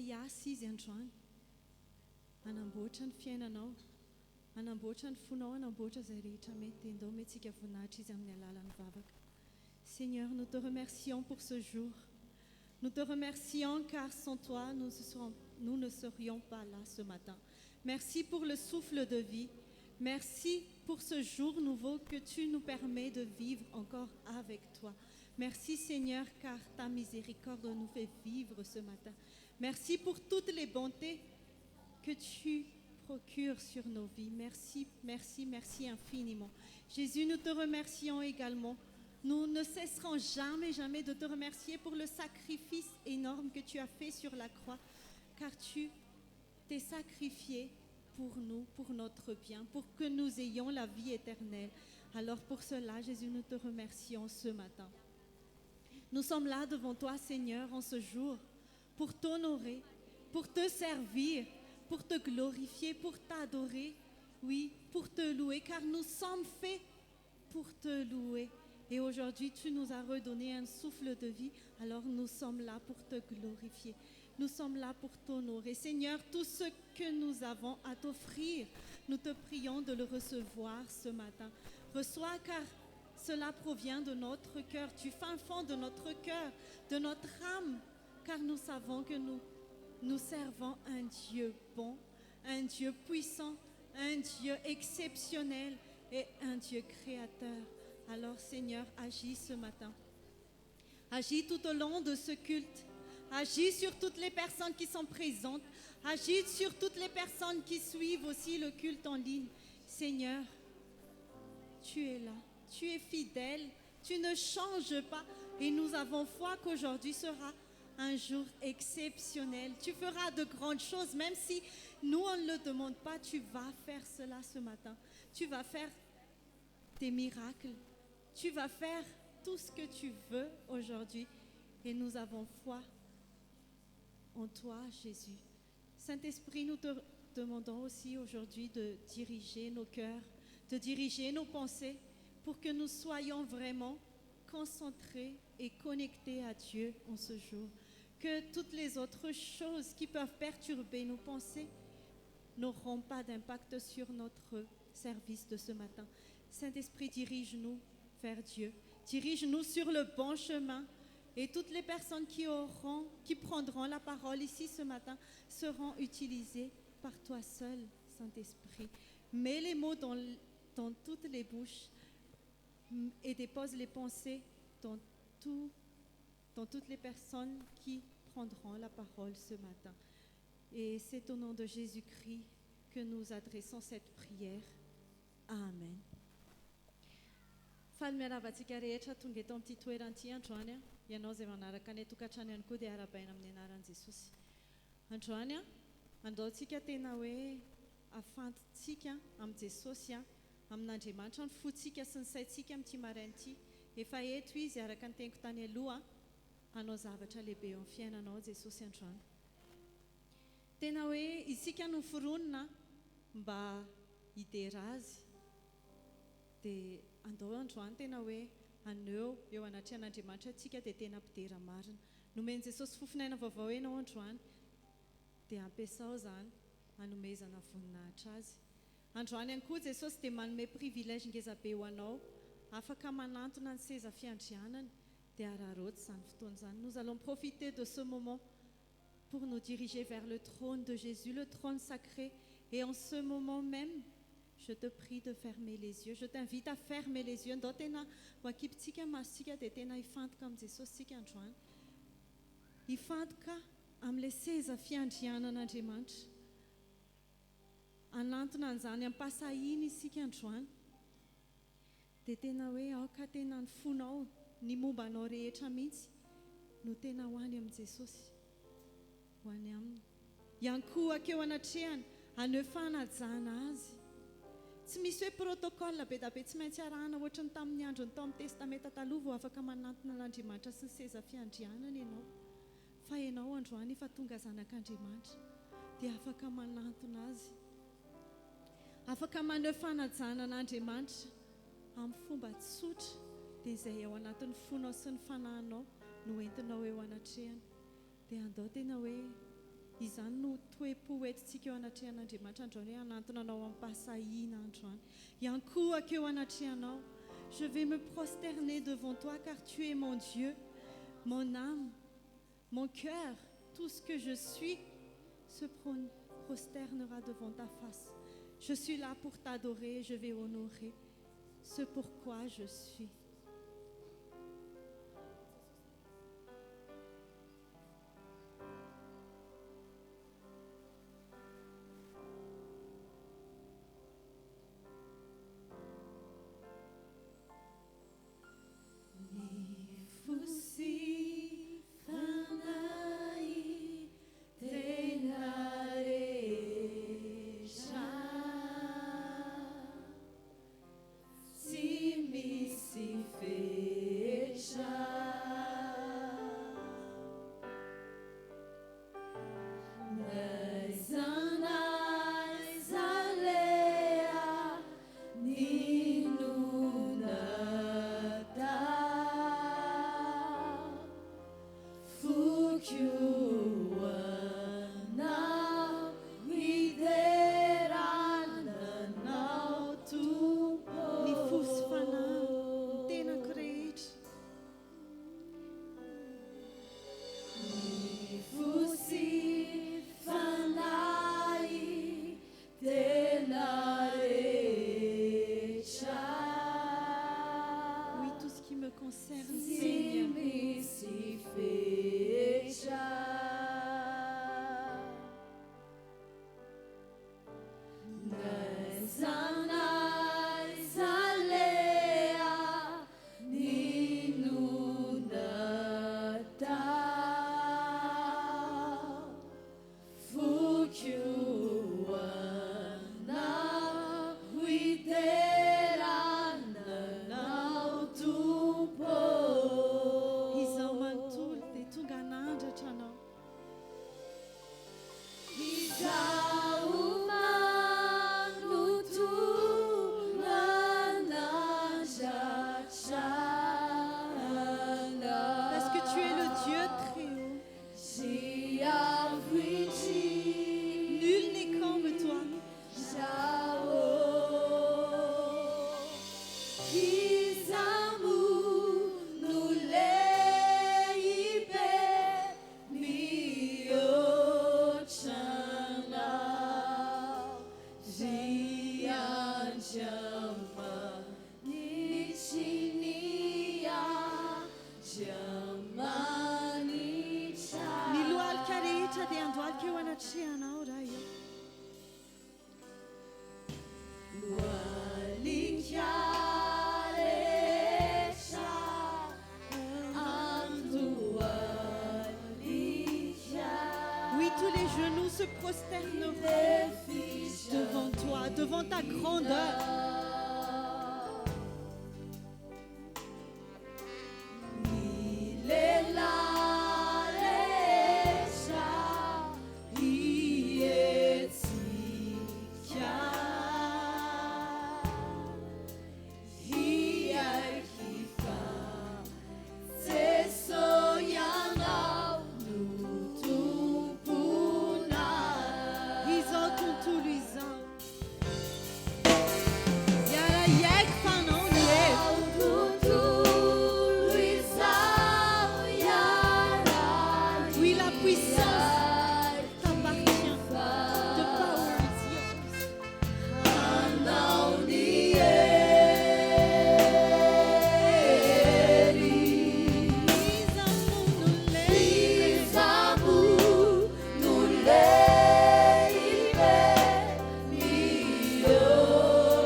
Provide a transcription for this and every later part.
hiasa izy androany hanamboatra ny fiainanao hanamboatra ny fonao hanamboatra izay rehetra mety endao mety tsika voninahitra izy amin'ny alalan'ny vavaka. Seigneur, nous te remercions pour ce jour. Nous te remercions car sans toi, nous ne serions pas là ce matin. Merci pour le souffle de vie. Merci pour ce jour nouveau que tu nous permets de vivre encore avec toi. Merci Seigneur car ta miséricorde nous fait vivre ce matin. Merci pour toutes les bontés que tu procures sur nos vies. Merci, merci, merci infiniment. Jésus, nous te remercions également. Nous ne cesserons jamais, jamais de te remercier pour le sacrifice énorme que tu as fait sur la croix, car tu t'es sacrifié pour nous, pour notre bien, pour que nous ayons la vie éternelle. Alors pour cela, Jésus, nous te remercions ce matin. Nous sommes là devant toi, Seigneur, en ce jour, pour t'honorer, pour te servir, pour te glorifier, pour t'adorer, oui, pour te louer, car nous sommes faits pour te louer. Et aujourd'hui, tu nous as redonné un souffle de vie, alors nous sommes là pour te glorifier. Nous sommes là pour t'honorer. Seigneur, tout ce que nous avons à t'offrir, nous te prions de le recevoir ce matin. Reçois car cela provient de notre cœur, du fin fond de notre cœur, de notre âme, car nous savons que nous servons un Dieu bon, un Dieu puissant, un Dieu exceptionnel et un Dieu créateur. Alors Seigneur, agis ce matin. Agis tout au long de ce culte. Agis sur toutes les personnes qui sont présentes. Agis sur toutes les personnes qui suivent aussi le culte en ligne. Seigneur, tu es là. Tu es fidèle. Tu ne changes pas. Et nous avons foi qu'aujourd'hui sera un jour exceptionnel. Tu feras de grandes choses. Même si nous, on ne le demande pas, tu vas faire cela ce matin. Tu vas faire tes miracles. Tu vas faire tout ce que tu veux aujourd'hui. Et nous avons foi en toi, Jésus. Saint-Esprit, nous te demandons aussi aujourd'hui de diriger nos cœurs, de diriger nos pensées pour que nous soyons vraiment concentrés et connectés à Dieu en ce jour. Que toutes les autres choses qui peuvent perturber nos pensées n'auront pas d'impact sur notre service de ce matin. Saint-Esprit, dirige-nous vers Dieu. Dirige-nous sur le bon chemin. Et toutes les personnes qui prendront la parole ici ce matin seront utilisées par toi seul, Saint-Esprit. Mets les mots dans toutes les bouches et dépose les pensées dans toutes les personnes qui prendront la parole ce matin. Et c'est au nom de Jésus-Christ que nous adressons cette prière. Amen. Faly miaravatsika rehetra tonga eto amin'ity toeran'ity androany ianao izay manaraka ny tokantrano ihany koa dia arabaina amin'ny anaran'i Jesosy. Androany andaontsika tena hoe afantsika amin'i Jesosy amin'Andriamanitra ny fotsika sy ny saintsika amin'ity marain'ity. Efa eto izy araka ny teniko tany aloha hanao zavatra lehibe eo amin'ny fiainanao Jesosy androany. Tena hoe isika no foronina mba hidera azy. Dia andao androany tena hoe aneo eo anatrehan'Andriamanitra atsika dia tena mpidera marina. Nomeny Jesosy fofinaina vaovao enao androany dia ampiasao izany hanomezana voninahitra azy. Androany ihany koa Jesosy dia manome privilège ngezabe ho anao, afaka manantona ny seza fiandrianany dia araroty izany fotoana izany. Nous allons profiter de ce moment pour nous diriger vers le trône de Jésus, le trône sacré. Et en ce moment même, je te prie de fermer les yeux. Je t'invite à fermer les yeux. Ndao tena wakipitsika masika dia tena hifantoka amin'ny Jesosy sika androany. Hifantoka amin'ilay seza fiandrianan'Andriamanitra. Anantona an'izany ampasahiny isika androany. Dia tena hoe aoka tena ny fonao, ny mombanao rehetra mihitsy no tena ho any amin'ny Jesosy. Ho any aminy. Ihany koa akeo anatrehany haneho fanajana azy. Tsy misy hoe protocole be da be tsy maintsy arahana ohatrany tamin'ny androny tao amin'ny testamenta taloha vao afaka manantona l'Andriamanitra sy ny seza fiandrianana ianao. Fa ianao androany efa tonga zanak'Andriamanitra dia afaka manantona azy. Afaka maneho fanajana an'Andriamanitra amin'ny fomba tsotra dia izay ao anatin'ny fonao sy ny fanahinao no entinao eo anatrehany. Dia andao tena hoe Izany no toe-poetintsika eo anatrihan'Andriamanitra androany hoe hanantona anao ampasahina androany. Iankohako eo anatrihanao. Je vais me prosterner devant toi car tu es mon Dieu, mon âme, mon cœur, tout ce que je suis se prosternera devant ta face. Je suis là pour t'adorer, je vais honorer ce pourquoi je suis. Devant toi, devant ta grandeur.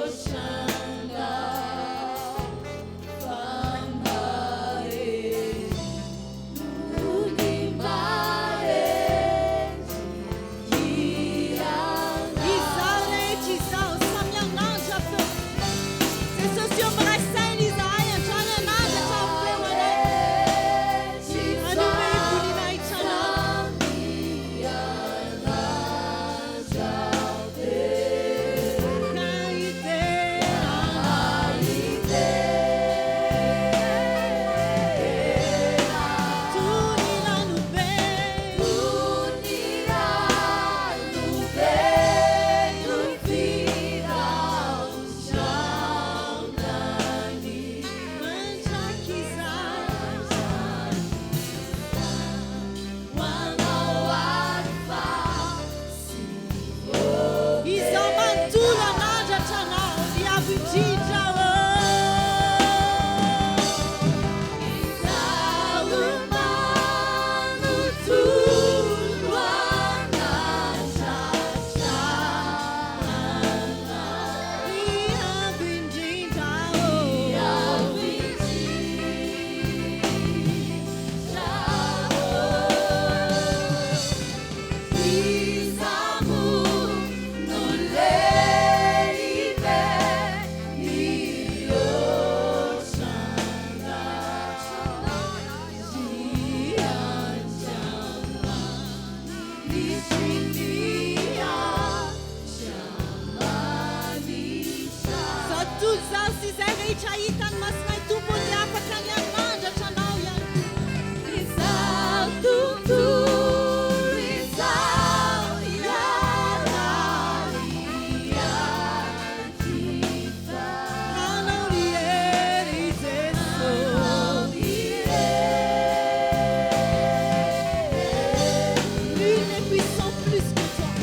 Shanga izaho sy izay rehetra hitany masinay tompony afaka miamandatra anao ihany izaho tontolo izaho iaraliakita anao miery Jesu nul n'est puissant plus que toi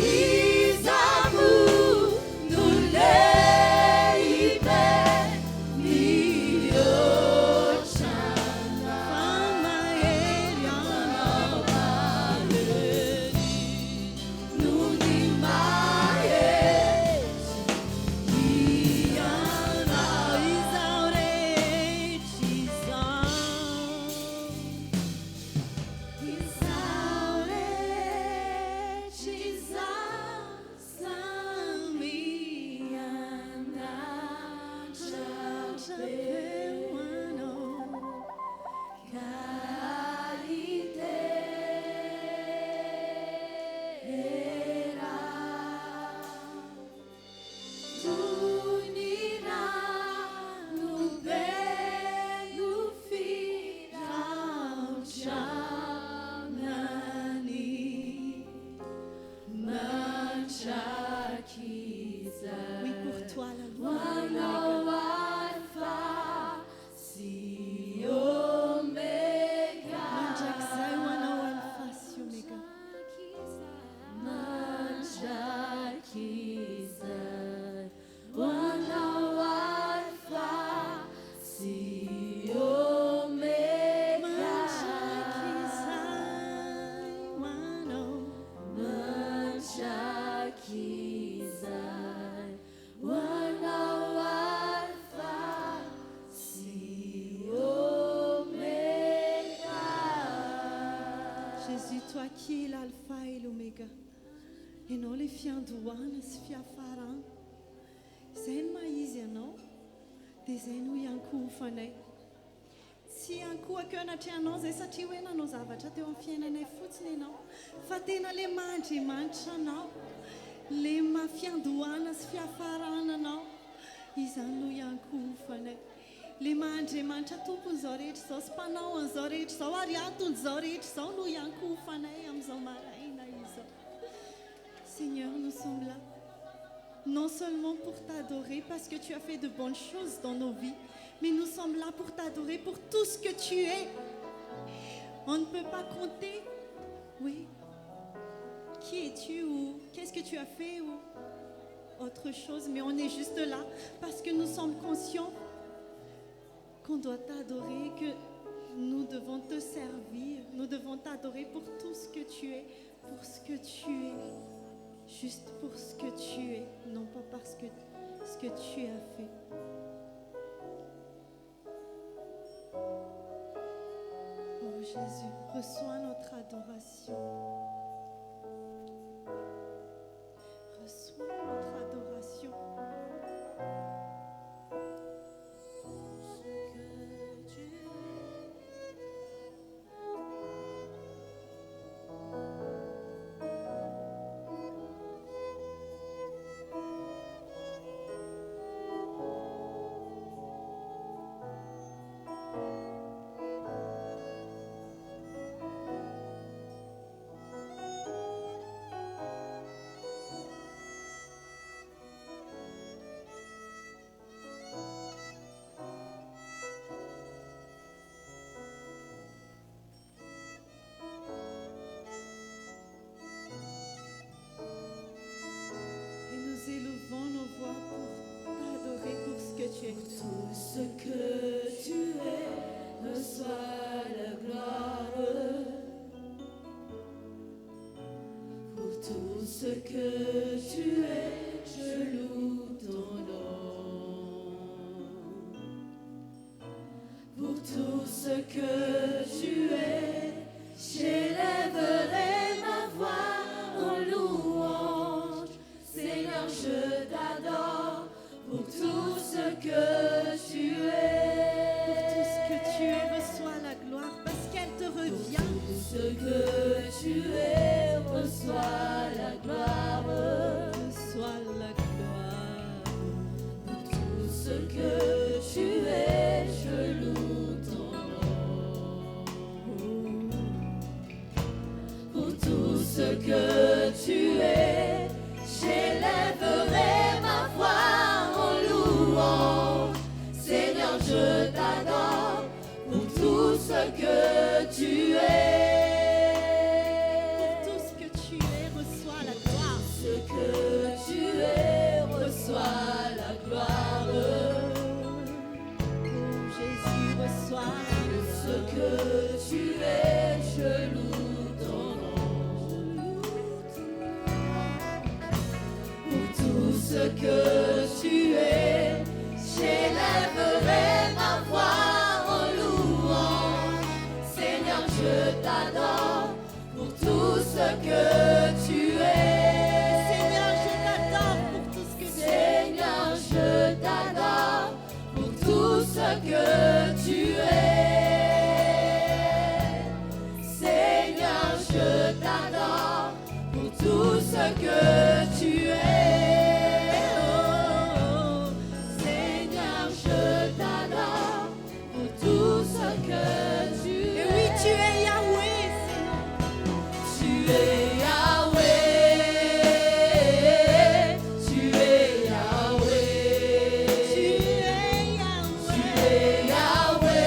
Isamu nuleibe niochana fama eliana valeri nunimae iana isaurecizam Oui, pour toi, la gloire. Manjaxai, wana alpha, si omega. Jésus, toi qui es l'alpha et l'oméga, et non les fiandoana sy fiafarana, izay ny maizy ianao, dia izay no iankofanay. Tsy ankohako anatrehanao izay satria hoe nanao zavatra teo amin'ny fiainanay fotsiny ianao, fa tena le Mahandriamanitra anao, le mafiandohana sy fiafarana anao, izany no iankofanay. Le Mahandriamanitra tompon'izao rehetra izao sy mpanao an'izao rehetra izao ary anton'izao rehetra izao no iankofanay amin'izao maraina izao. Seigneur, nous sommes là, non seulement pour t'adorer parce que tu as fait de bonnes choses dans nos vies, mais nous sommes là pour t'adorer pour tout ce que tu es. On ne peut pas compter, oui, qui es-tu ou qu'est-ce que tu as fait ou autre chose, mais on est juste là parce que nous sommes conscients qu'on doit t'adorer, que nous devons te servir, nous devons t'adorer pour tout ce que tu es, pour ce que tu es, juste pour ce que tu es, non pas parce que ce que tu as fait. Oh Jésus, reçois notre adoration. Reçois notre adoration. Élevons nos voix pour t'adorer pour ce que tu es. Pour tout ce que tu es, reçois la gloire. Pour tout ce que tu es, je loue ton nom. Pour tout ce que tu es, j'élèverai ma voix en louange. Seigneur, je t'adore pour tout ce que tu es. Pour tout ce que tu es, reçois la gloire parce qu'elle te revient. Pour tout ce que tu es, reçois la gloire. Reçois la gloire. Pour tout ce que tu es. Oh, Seigneur, je t'adore pour tout ce que tu es. Et oui, tu es Yahweh, Seigneur. Tu es Yahweh, tu es Yahweh, Tu es tu Yahweh. es Yahweh,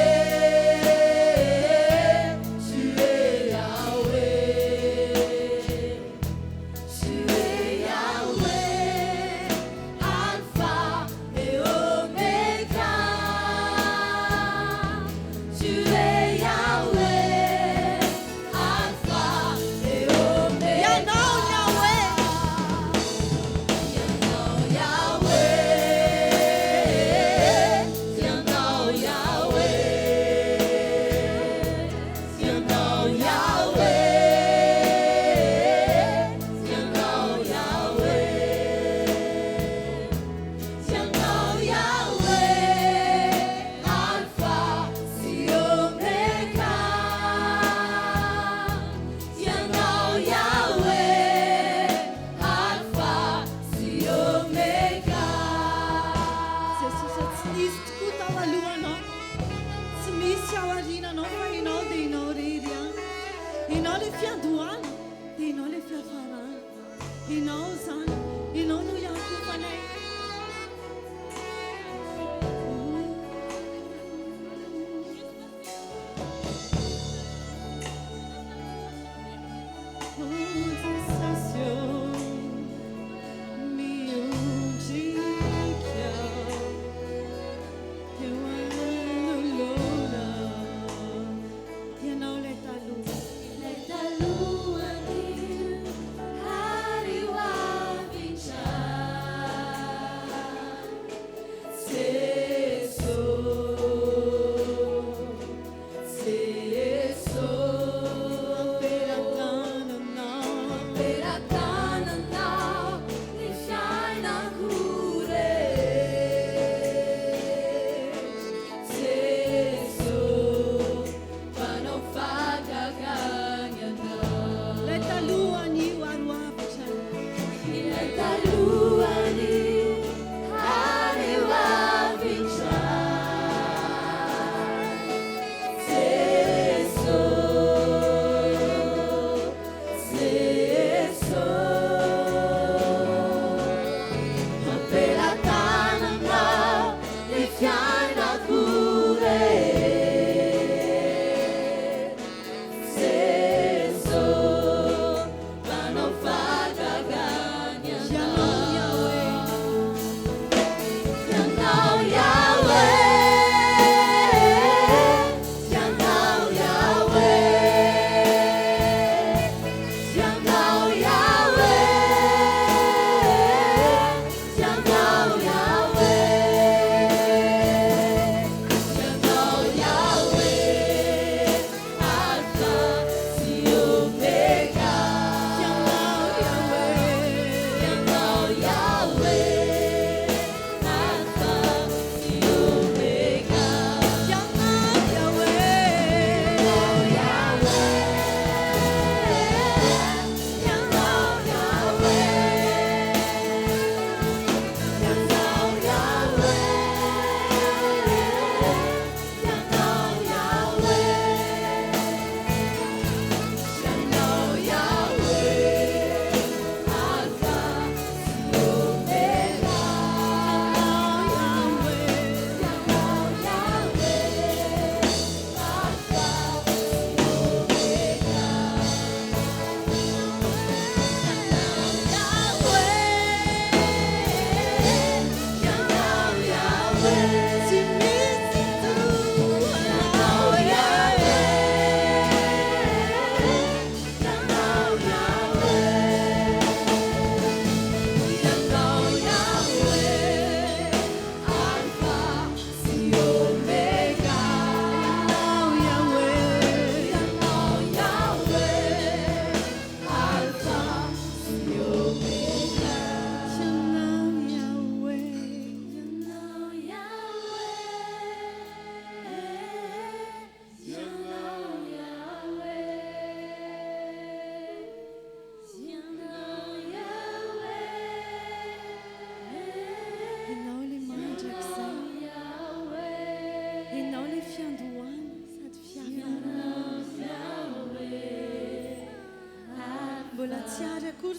tu es Yahweh, tu es Yahweh, Alpha et Oméga. Tu es Yahweh, Alpha et Oméga. Yano, Yahweh.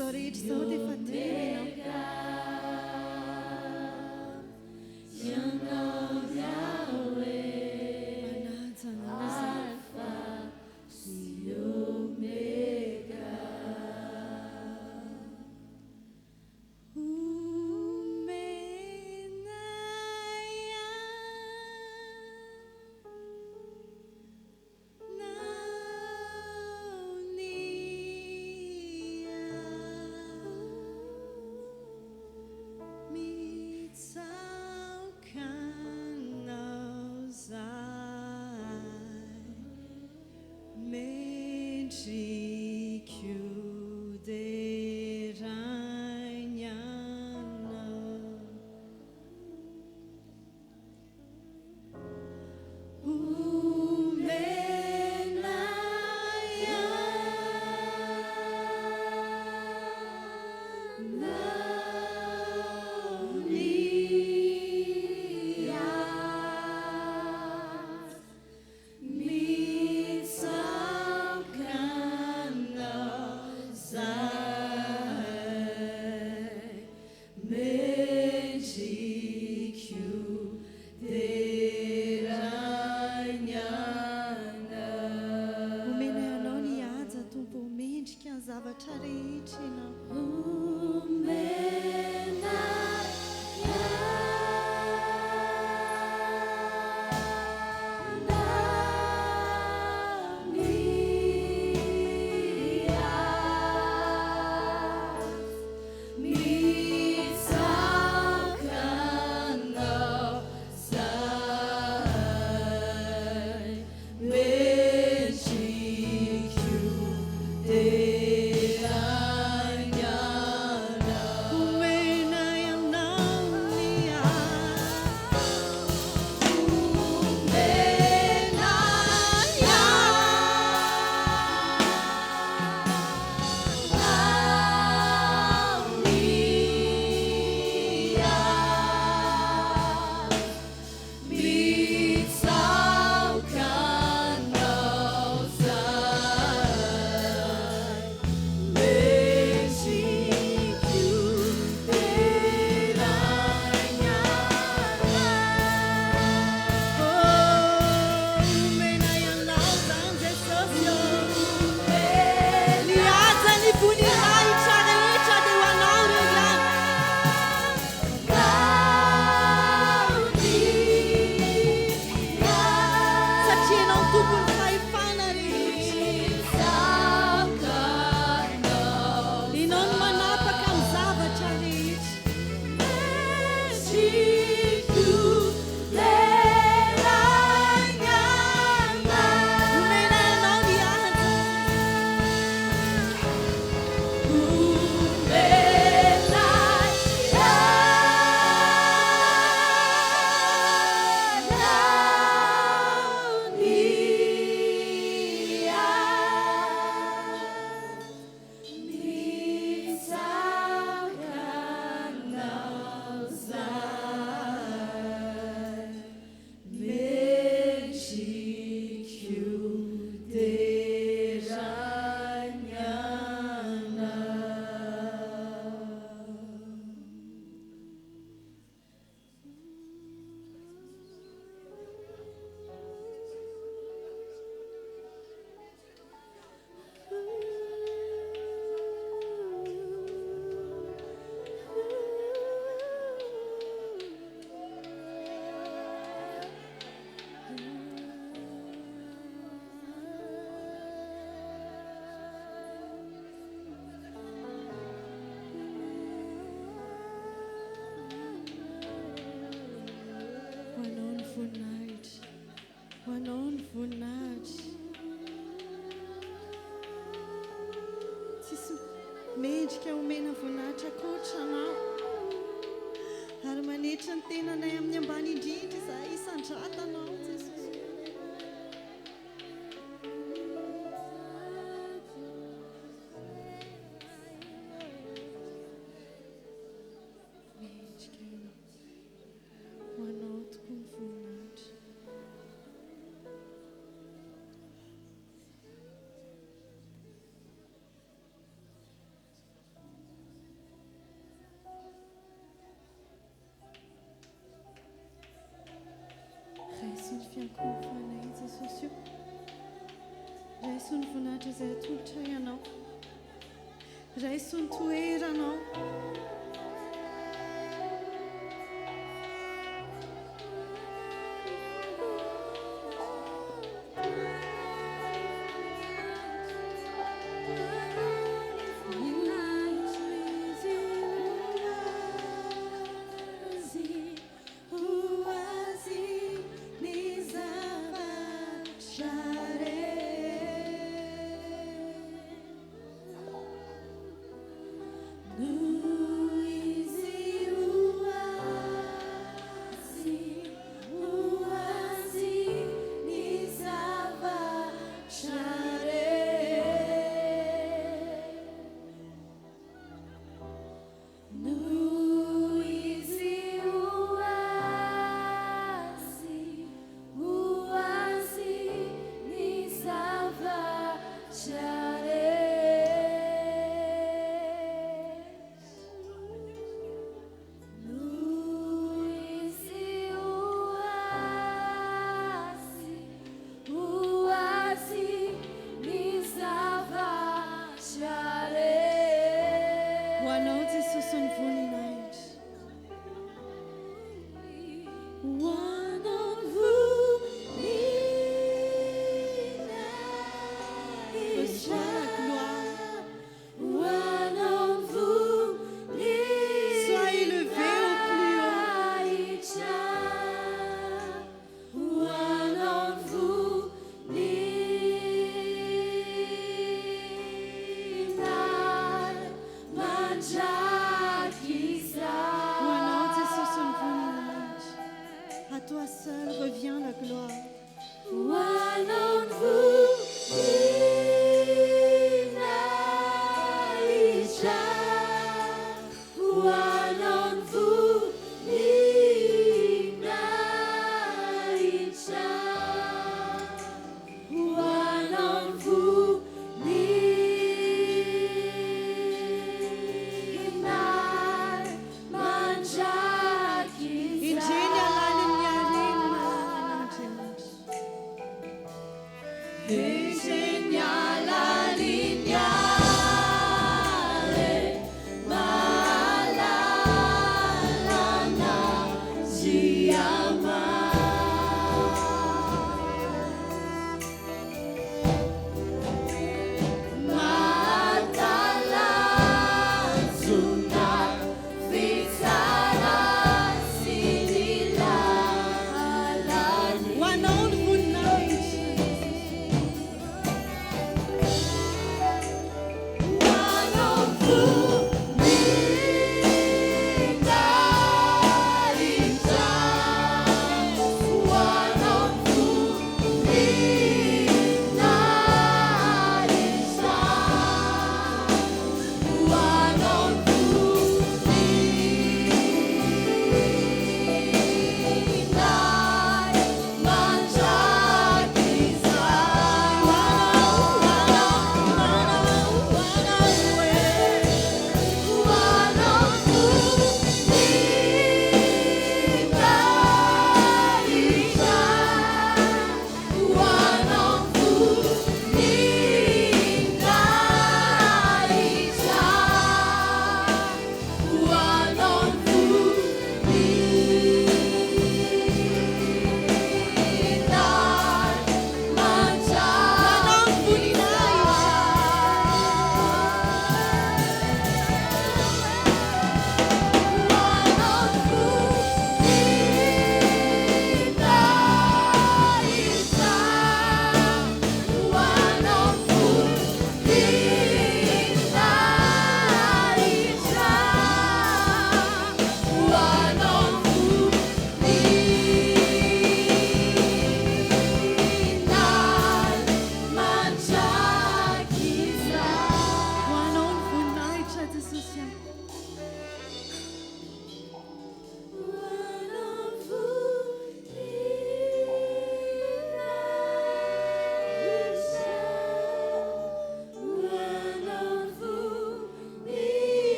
izao rehetra izao dia efa teo ianao. Manaja anao izay. Mendrika omena voninahitra koatranao ary manetitra ny tenanay amin'ny ambany indrindra izahay isandratanao Jesosy. akofana i Jesosy io. Raiso ny voninahitra izay atolotra ianao. Raiso ny toeranao.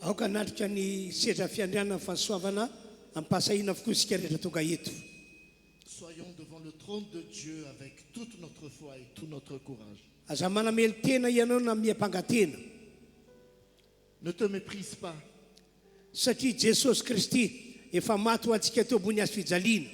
aoka natrika ny sedra fiandriana fahasoavana ampasahina avokoa isika rehetra tonga eto. Soyons devant le trône de Dieu avec toute notre foi et tout notre courage. Aza manamely tena ianao na miampangatena. Ne te méprise pas. Satria Jesosy Kristy efa maty ho antsika teo ambony hazo fijaliana.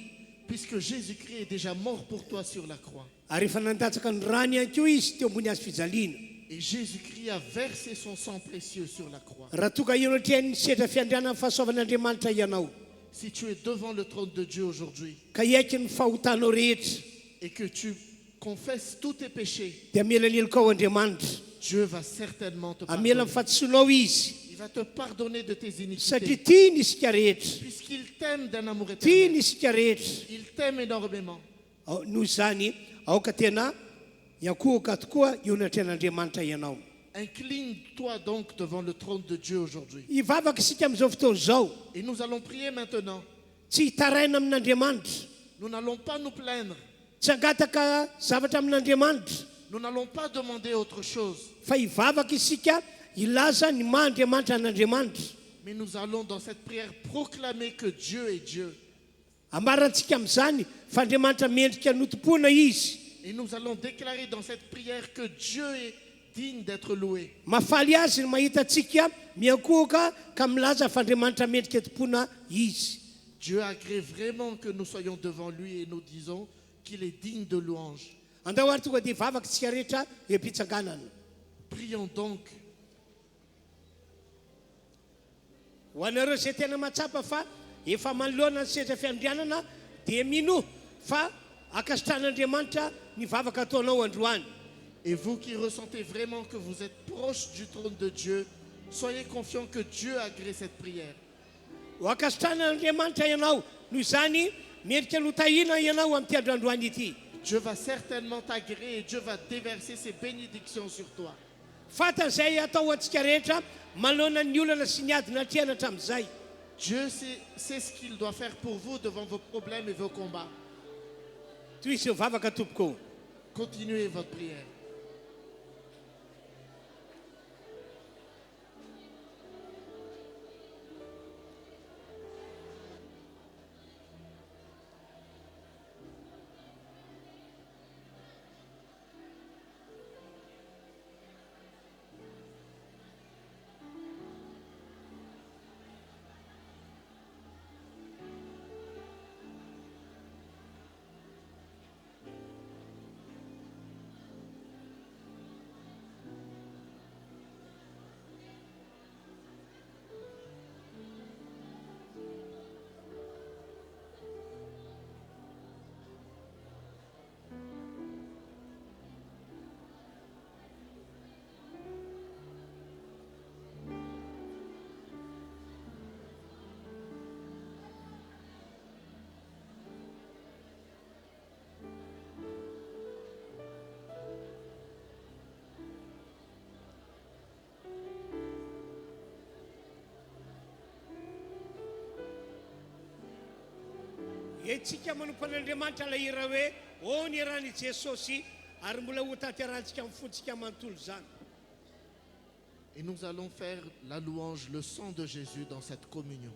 Puisque Jésus-Christ est déjà mort pour toi sur la croix. Ary efa nandatsaka ny rany ihany koa izy teo ambony hazo fijaliana. Et Jésus-Christ a versé son sang précieux sur la croix. Raha tonga ianao tian'ny sedra fiandriana amin'ny fahasoavan'Andriamanitra ianao. Si tu es devant le trône de Dieu aujourd'hui Ka iaiky ny fahotanao rehetra. et que tu confesses tous tes péchés, Dia amelaneloko ao Andriamanitra. Dieu va certainement te Amela pardonner. mifatsoanao izy. Il va te pardonner de tes Satria iniquités. tiany isika rehetra. Puisqu'il t'aime d'un amour Tiany éternel. isika rehetra. Il t'aime énormément. Noho izany aoka tena iakohoka tokoa ionatren'Andriamanitra ianao. Incline-toi donc devant le trône de Dieu aujourd'hui. Ivavaka isika amin'izao fotoana izao. Et nous allons prier maintenant. Tsy hitaraina amin'Andriamanitra. Nous n'allons pas nous plaindre. Tsy hangataka zavatra amin'Andriamanitra. Nous n'allons pas demander autre chose. Fa ivavaka isika ilaza ny maha-Andriamanitra an'Andriamanitra. Mais nous allons dans cette prière proclamer que Dieu est Dieu. Ambarantsika amin'izany fa Andriamanitra mendrika notompoana izy. Et nous allons déclarer dans cette prière que Dieu est digne d'être loué. Mafaly azy ny mahita antsika miankohoka ka milaza fa Andriamanitra mendrika tompoana izy. Dieu agrée vraiment que nous soyons devant lui et nous disons qu'il est digne de louange. Andao ary tonga dia ivavaka isika rehetra epitsanganana. Prions donc. Ho anareo izay tena matsapa fa efa manoloana ny sedra fiandrianana dia mino fa akasitran'Andriamanitra ny vavaka ataonao androany. Et vous qui ressentez vraiment que vous êtes proche du trône de Dieu, soyez confiants que Dieu agrée cette prière. Ho akasitran'Andriamanitra ianao noho izany mendrika notahina ianao amin'ity androandroany ity. Dieu va certainement t'agréer et Dieu va déverser ses bénédictions sur toi. Fatan'izay atao antsika rehetra manoloana ny olana sy ny ady natriana hatramin'izay. Dieu sait ce qu'il doit faire pour vous devant vos problèmes et vos combats. Toy izy eo vavaka tompoko. Continuez votre prière. Etsika manompo an'Andriamanitra ilay hira hoe ô ny iran'i Jesosy ary mbola ho tanterantsika amin'ny fontsika manontolo izany. Et nous allons faire la louange, le sang de Jésus dans cette communion.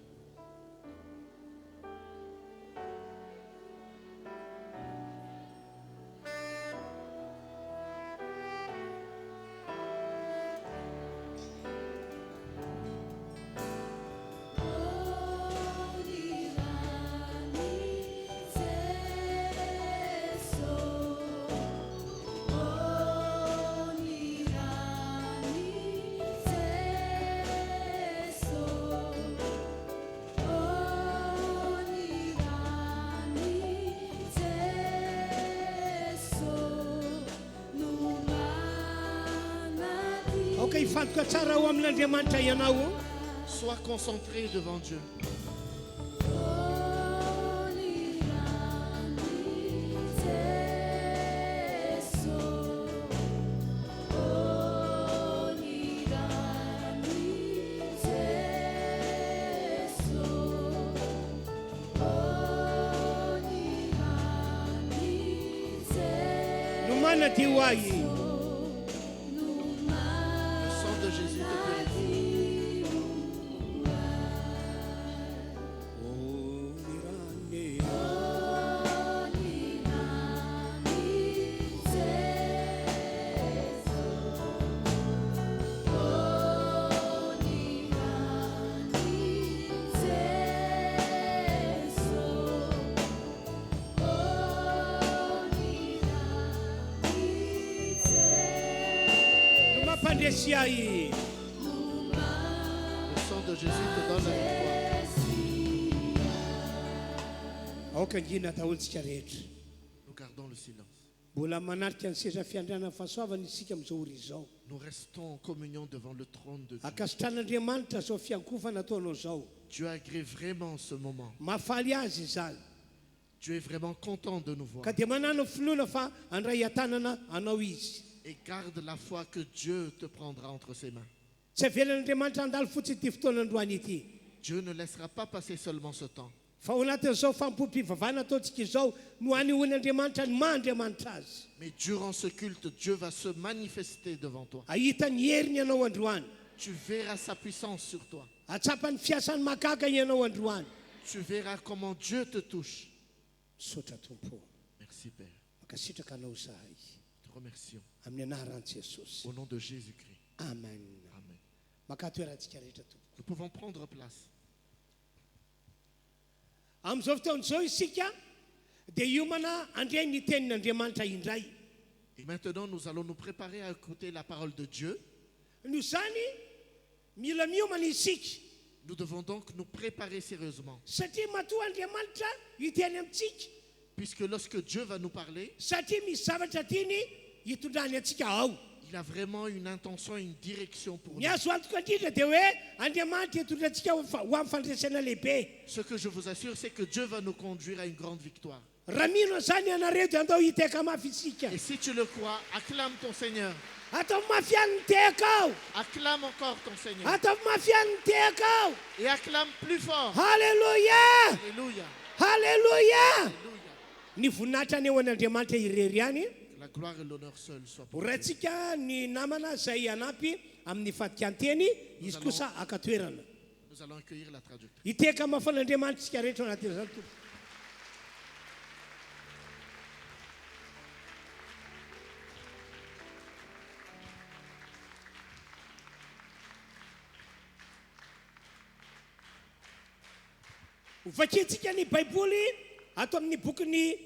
Aoka hifantoka tsara ao amin'Andriamanitra ianao. Sois concentré devant Dieu. Nomana dia ho ahy. Le sang de Jésus te purifie. andresiay. Le sang de Jésus te donne la victoire. Aoka ngina daholotsika rehetra. Nous gardons le silence. Mbola manarika ny seza fiandrianana fahasoavana isika amin'izao ora izao. Nous restons en communion devant le trône de Dieu. Akasitran'Andriamanitra zao fiankofana ataonao zao. Dieu agrée vraiment ce moment. Mahafaly azy izany. Dieu est vraiment content de nous voir. Ka dia manana finoana fa andray an-tanana anao izy. Et garde la foi que Dieu te prendra entre ses mains. Tsy avelan'Andriamanitra andalo fotsiny ity fotoana androany ity. Dieu ne laissera pas passer seulement ce temps. Fa ao anatin'izao fampom-pivavahana ataontsika izao no anehoan'Andriamanitra ny maha-Andriamanitra azy. Mais durant ce culte, Dieu va se manifester devant toi. Ahita ny heriny ianao androany. Tu verras sa puissance sur toi. Atsapany fiasany mahagaga ianao androany. Tu verras comment Dieu te touche. Sotra tompo. Merci Père. Makasitraka anao zahay. Te remercions. Amin'ny anaran'i Jesosy. Au nom de Jésus-Christ. Amen. Amen. Makatoerantsika rehetra tompo. Nous pouvons prendre place. Amin'izao fotoana izao isika dia hiomana andray ny tenin'Andriamanitra indray. Et maintenant, nous allons nous préparer à écouter la parole de Dieu. Noho izany mila miomana isika. Nous devons donc nous préparer sérieusement. Satria matoa Andriamanitra hiteny amintsika. Puisque lorsque Dieu va nous parler, Satria misy zavatra tiany hitondrany antsika ao. il a vraiment une intention, une direction pour nous. Ny azo antoko indrindra dia hoe Andriamanitra hitondrantsika ho amin'ny fandresena lehibe. Ce que je vous assure, c'est que Dieu va nous conduire à une grande victoire. Raha mino zany ianareo dia andao hiteka mafy isika. Et si tu le crois, acclame ton Seigneur. Ataovy mafy ihany ny tehaka ao. Acclame encore ton Seigneur. Ataovy mafy ihany ny tehaka ao. Et acclame plus fort. Halleluja! Alléluia. Halleluja! Alléluia. Ny voninahitra ny eo an'Andriamanitra irery ihany. Que la gloire et l'honneur seul soient pour Dieu. Horatsika ny namana izay anampy amin'ny fadikanteny izy kosa akatoerana. Nous allons accueillir la traductrice. Hiteka mafan'Andriamanitra isika rehetra ao anatin'izany tompo. Vakitsika ny Baiboly ato amin'ny bokin'ny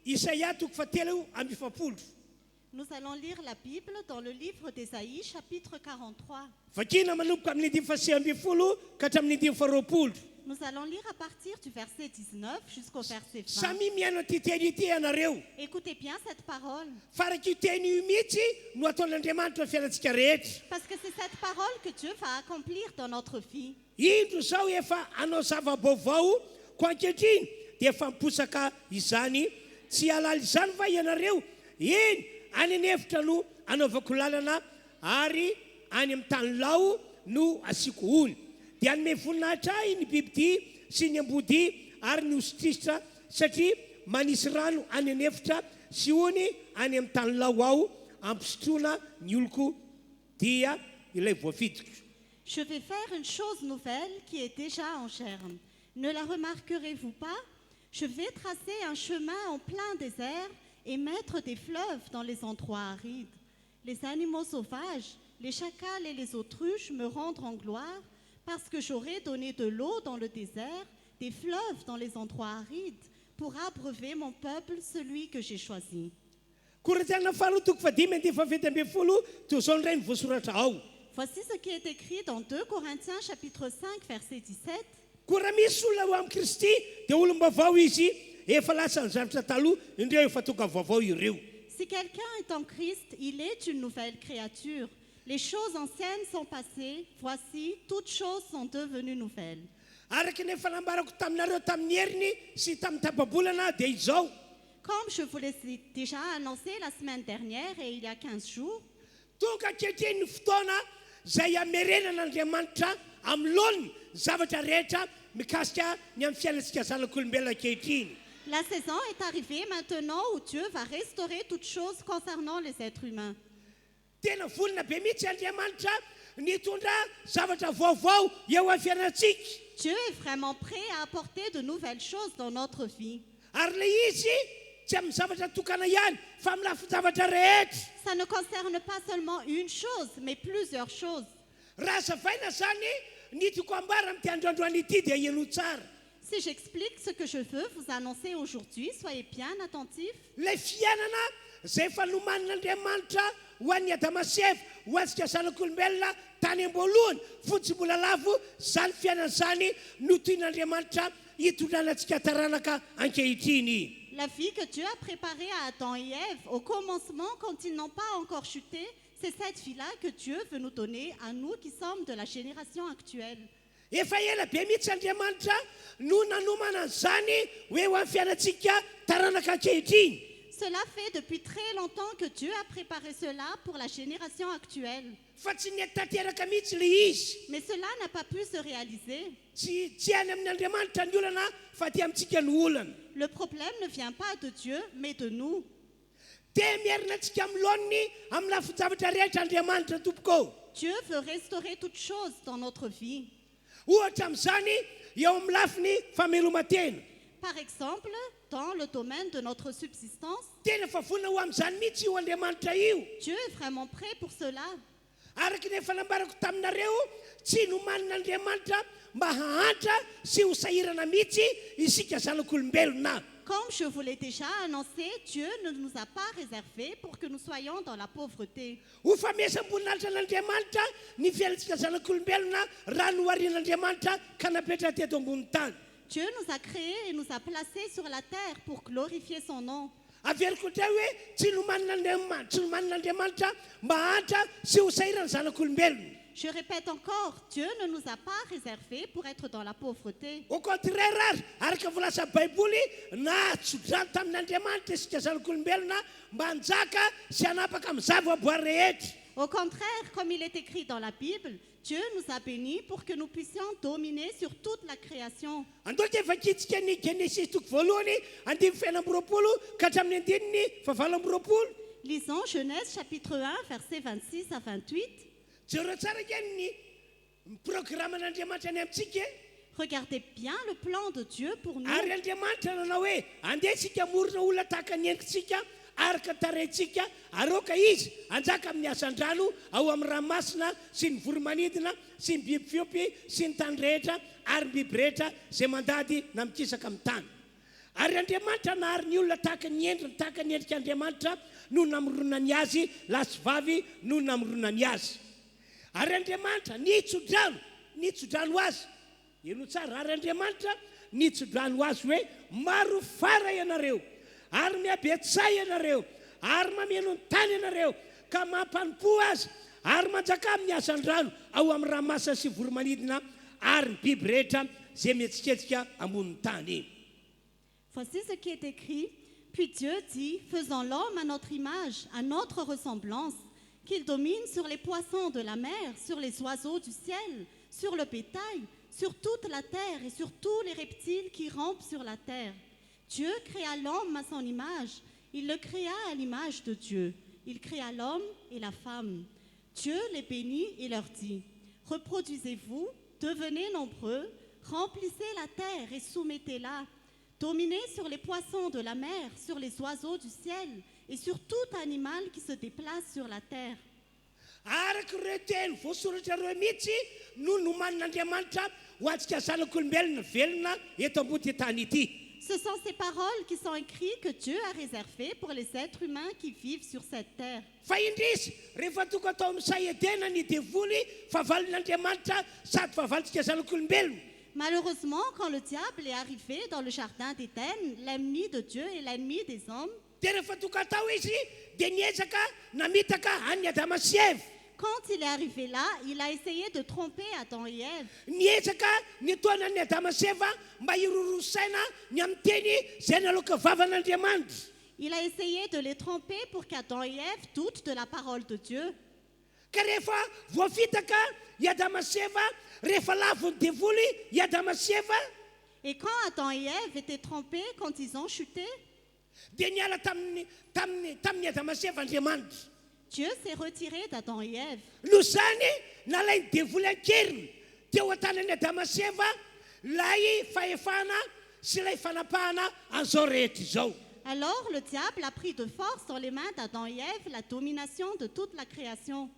Isaia toko fahatelo amby efapolo. Nous allons lire la Bible dans le livre d'Ésaïe, chapitre 43. Vakina manomboka amin'ny dimy faha amby folo ka hatramin'ny dimy faha roapolo. Nous allons lire à partir du verset 19 jusqu'au verset 20. Samy miaino ty teny ity ianareo. Écoutez bien cette parole, Faraky io teny io mihitsy no ataon'Andriamanitra fiainantsika rehetra. parce que c'est cette parole que Dieu va accomplir dans notre vie. Indro zao efa anao zava-baovao ko ankehitriny dia efa miposaka izany tsy halala izany va ianareo. Eny any an'efitra no anaovako lalana ary any amin'ny tany lao no asiko ony. Dia anome voninahitra ahy ny biby ty sy ny ambody ary ny ositrista satria manisy rano any an'efitra sy ony any amin'ny tany lao ao ampisotroana ny oloko dia ilay voafidiko. Je vais faire une chose nouvelle qui est déjà en germe. Ne la remarquerez-vous pas? Je vais tracer un chemin en plein désert et mettre des fleuves dans les endroits arides. Les animaux sauvages, les chacals et les autruches me rendront gloire parce que j'aurai donné de l'eau dans le désert, des fleuves dans les endroits arides pour abreuver mon peuple, celui que j'ai choisi. Korintiana faharoa toko fadimy andiny fafety ambin'ny folo toy izao indray ny voasoratra ao. Voici ce qui est écrit dans 2 Corinthiens chapitre 5 verset 17. Koa raha misy olona ho amin'ny Kristy dia olombavao izy efa lasa ny zavatra taloha indreo efa tonga vaovao ireo. Si quelqu'un est en Christ, il est une nouvelle créature. Les choses anciennes sont passées, voici, toutes choses sont devenues nouvelles. Araka ny efa nambarako taminareo tamin'ny heriny sy tamin'ny tapabolana dia izao. Comme je vous l'ai déjà annoncé la semaine dernière et il y a 15 jours, Tonga ankehitriny ny fotoana izay amerenan'Andriamanitra amin'ny laoniny zavatra rehetra mikasika ny amin'ny fiainantsika zanak'olombelona ankehitriny. la saison est arrivée maintenant où Dieu va restaurer toutes choses concernant les êtres humains. Tena vonina be mihitsy Andriamanitra nitondra zavatra vaovao eo amin'ny fiainantsika. Dieu est vraiment prêt à apporter de nouvelles choses dans notre vie. Ary le izy tsy amin'ny zavatra tokana ihany fa amin'ny lafy zavatra rehetra. Ça ne concerne pas seulement une chose, mais plusieurs choses. Raha zavaina zany ny tiako ambara amin'ity androandroany ity dia iano tsara. Si j'explique ce que je veux vous annoncer aujourd'hui, soyez bien attentifs. Ilay fiainana izay efa nomanin'Andriamanitra ho ho an'ny Adama sy Eva ho antsika zanak'olombelona tany am-boalohany fotsy mbola lavo zany fiainana zany no toin'Andriamanitra hitondranantsika taranaka ankehitriny. La vie que Dieu a préparée à Adam et Ève au commencement, quand ils n'ont pas encore chuté, c'est cette vie-là que Dieu veut nous donner à nous qui sommes de la génération actuelle. Efa ela be mihitsy Andriamanitra no nanomana zany hoe ho amin'ny fiainantsika taranaka ankehitriny. Cela fait depuis très longtemps que Dieu a préparé cela pour la génération actuelle. Fa tsy nety tanteraka mihitsy le izy. Mais cela n'a pas pu se réaliser. Tsy any amin'ny Andriamanitra ny olana fa ty amintsika ny olana. Le problème ne vient pas de Dieu, mais de nous. Te mierina antsika amin'ny laoniny amin'ny lafin-javatra rehetra Andriamanitra tompoko. Dieu veut restaurer toutes choses dans notre vie. Ohatra amin'izany eo amin'ny lafiny fameloma-tena. Par exemple, dans le domaine de notre subsistance, Tena fa vonina ho amin'izany mihitsy io Andriamanitra io. Dieu est vraiment prêt pour cela. Araka ny efa nambarako taminareo tsy nomanin'Andriamanitra mba hahantra sy ho sahirana mihitsy isika zanak'olombelona. Comme je vous l'ai déjà annoncé, Dieu ne nous a pas réservé pour que nous soyons dans la pauvreté. Ho famesam-boninahitra n'Andriamanitra ny fiainantsika zanak'olombelona raha noharian'Andriamanitra ka napetraka teto ambony tany. Dieu nous a créés et nous a placés sur la terre pour glorifier son nom. Averiko ohatray hoe tsy nomanin'Andriamanitra mba hantra sy ho sahirana zanak'olombelona. Je répète encore, Dieu ne nous a pas réservés pour être dans la pauvreté. Au contraire ary araka volasa baiboly na tsodrano tamin'Andriamanitra isika zanak'olombelona mba hanjaka sy hanapaka amin'ny zava-boary rehetra. Au contraire, comme il est écrit dans la Bible, Dieu nous a bénis pour que nous puissions dominer sur toute la création. Andoaka efa kitsika ny Genesis toko voalohany 5:20 ka hatramin'ny 9:20. Lisons Genèse chapitre 1, versets 26 à 28. Jereo tsara keny ny programman'Andriamanitra any amintsika. Regardez bien le plan de Dieu pour nous. Ary Andriamanitra nanao hoe andeha sika morona olona tahaka ny endritsika araka tarehintsika aroka izy anjaka amin'ny asan-drano ao amin'ny ranomasina sy ny voromanidina sy ny biby fiopy sy ny tany rehetra ary ny biby rehetra izay mandady na mikisaka amin'ny tany. Ary Andriamanitra nahary ny olona tahaka ny endriny tahaka ny endrika Andriamanitra no namoronany azy lasy vavy no namoronany azy. Ary Andriamanitra nitsodrano azy. Eno tsara, ary Andriamanitra nitsodrano azy hoe maro fara ianareo ary miabetsay ianareo ary mameno ny tany ianareo ka mampanimpo azy ary manjaka amin'ny asan-drano ao amin'ny ranomasina sy voromanidina ary ny biby rehetra izay mihetsiketsika ambonin'ny tany. Voici ce qui est écrit. Puis Dieu dit, faisons l'homme à notre image, à notre ressemblance, qu'il domine sur les poissons de la mer, sur les oiseaux du ciel, sur le bétail, sur toute la terre et sur tous les reptiles qui rampent sur la terre. Dieu créa l'homme à son image. Il le créa à l'image de Dieu. Il créa l'homme et la femme. Dieu les bénit et leur dit, reproduisez-vous, devenez nombreux, remplissez la terre et soumettez-la. Dominez sur les poissons de la mer, sur les oiseaux du ciel et sur tout animal qui se déplace sur la terre. Araka ireo teny voasoratra ireo mihitsy no nomanin'Andriamanitra ho antsika zanak'olombelona velona eto ambony tany ity. Ce sont ces paroles qui sont écrites que Dieu a réservées pour les êtres humains qui vivent sur cette terre. Fa indrisy rehefa tonga atao amin'ny saedena ny devoly favalin'Andriamanitra sady favalintsika zanak'olombelona. Malheureusement, quand le diable est arrivé dans le jardin d'Éden, l'ennemi de Dieu et l'ennemi des hommes, quand il est arrivé là, il a essayé de tromper Adam et Ève. Il a essayé de les tromper pour qu'Adam et Ève doutent de la parole de Dieu. Et quand Adam et Ève étaient trompés, quand ils ont chuté, Dieu s'est retiré d'Adam et Ève. Alors le diable a pris de force dans les mains d'Adam et Ève la domination de toute la création.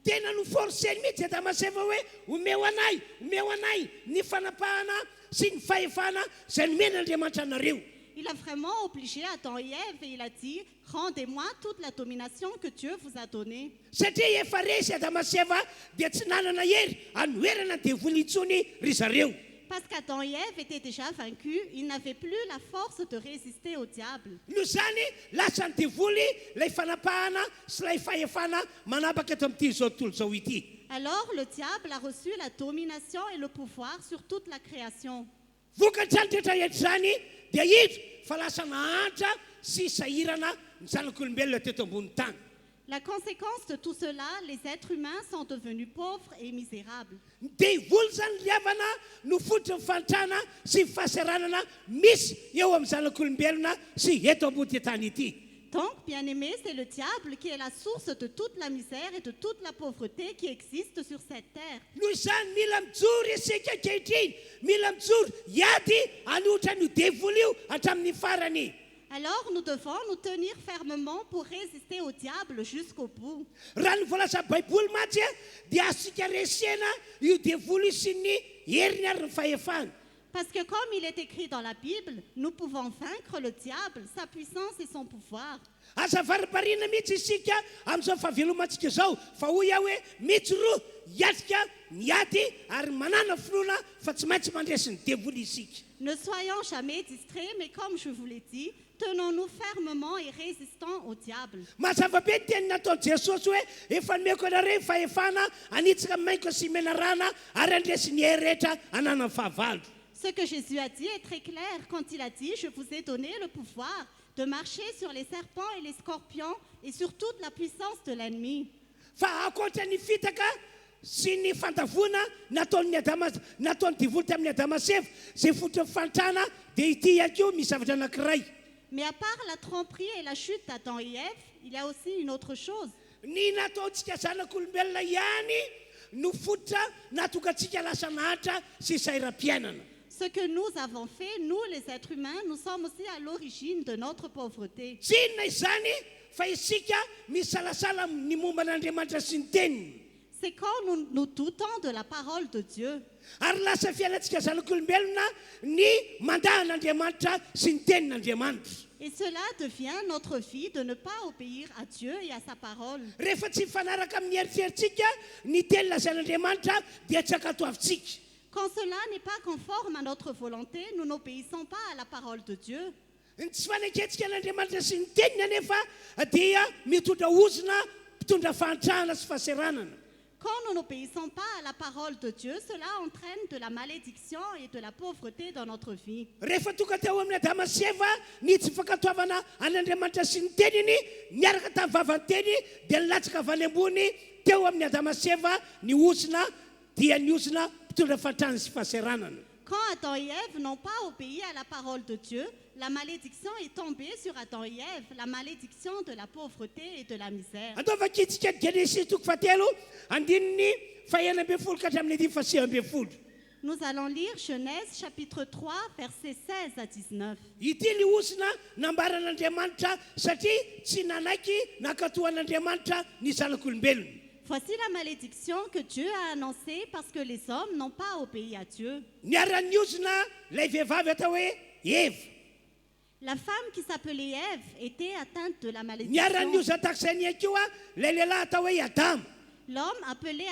Il a vraiment obligé Adam et Ève et il a dit, rendez-moi toute la domination que Dieu vous a donnée. Satria efa resy Adama sy Eva dia tsy nanana hery anoerana devoly intsony ry zareo. Parce qu'Adam et Ève étaient déjà vaincus, ils n'avaient plus la force de résister au diable. Noho zany lasa ny devoly lay fanapahana sy lay fahefana manapaka eto amin'ity zao tontolo zao ity. Alors le diable a reçu la domination et le pouvoir sur toute la création. Vokatrany rehetra eto zany dia hita fa lasa nahantra sy sahirana ny zanak'olombelona teto ambony tany. La conséquence de tout cela, les êtres humains sont devenus pauvres et misérables. Devoly zany riavana no fototra ny fantrana sy fahasaranana misy eo amin'ny zanak'olombelona sy eto ambony tany ity. Donc, bien-aimés, c'est le diable qui est la source de toute la misère et de toute la pauvreté qui existe sur cette terre. Noho izany mila mijoro isika ankehitriny, mila mijoro hiady hanotra ny devoly io hatramin'ny farany. Alors, nous devons nous tenir fermement pour résister au diable jusqu'au bout. Raha ny voalaza baiboly matsy dia azontsika resena io devoly sy ny heriny ary ny fahefana. Parce que comme il est écrit dans la Bible, nous pouvons vaincre le diable, sa puissance et son pouvoir. Aza variparina mihitsy isika amin'izao fahavelomantsika zao fa hoy aho hoe mitsoroa hiatrika niady ary manana finoana fa tsy maintsy mandresy ny devoly isika. Ne soyons jamais distraits, mais comme je vous l'ai dit, tenons-nous fermement et résistons au diable. Mazava be ny teny nataon'i Jesosy hoe efa nomeko anareo fahefana hanitsika maiko sy menarana ary andresy ny hery rehetra hanana ny fahavalo. Ce que Jésus a dit est très clair quand il a dit « Je vous ai donné le pouvoir de marcher sur les serpents et les scorpions et sur toute la puissance de l'ennemi. » Fa akoatra ny fitaka sy ny fantavona nataon'ny devoly tamin'ny Adama sy Eva zay fototra fantrana dia ity ihany koa misy zavatra anankiray. Mais à part la tromperie et la chute d'Adam et Ève, il y a aussi une autre chose. Ny nataontsika zanak'olombelona ihany no fototra natokantsika lasa nahatra sy sahira-piainana. Ce que nous avons fait, nous les êtres humains, nous sommes aussi à l'origine de notre pauvreté. Tsy inona izany fa isika misalasala ny momba an'Andriamanitra sy ny teniny. C'est quand nous nous doutons de la parole de Dieu. Ary lasa fialantsika zanak'olombelona ny mandahan'Andriamanitra sy ny tenin'Andriamanitra. Et cela devient notre vie de ne pas obéir à Dieu et à sa parole. Rehefa tsy mifanaraka amin'ny eritreritsika ny teny lazain'Andriamanitra dia tsy ankatoavitsika. Quand cela n'est pas conforme à notre volonté, nous n'obéissons pas à la parole de Dieu. Ny tsy faneketsika an'Andriamanitra sy ny teniny anefa dia mitondra ozona, mitondra fahantrahana sy fahaseranana. Quand nous n'obéissons pas à la parole de Dieu, cela entraîne de la malédiction et de la pauvreté dans notre vie. Rehefa tonga teo amin'ny Adama sy Eva ny tsy fankatoavana an'Andriamanitra sy ny teniny niaraka tamin'ny vavany teny dia nilatsaka avy any ambony teo amin'ny Adama sy Eva ny ozona dia ny ozona mitondra fahantrahana sy fahaseranana. Quand Adam et Ève n'ont pas obéi à la parole de Dieu, la malédiction est tombée sur Adam et Ève, la malédiction de la pauvreté et de la misère. Ataovakitsika Genesis toko fahatelo andininy faha 11 ka hatramin'ny 16. Nous allons lire Genèse chapitre 3, versets 16 à 19. Ity ny ozona nambaran'Andriamanitra satria tsy nanaiky nakatoan'Andriamanitra ny zanak'olombelona. Voici la malédiction que Dieu a annoncée parce que les hommes n'ont pas obéi à Dieu. Niaran'ny ozona lay vehivavy atao hoe Eva. La femme qui s'appelait Ève était atteinte de la Niaran'ny malédiction. ozona tahak'izay ihany koa lay lehilahy atao hoe Adama. L'homme appelé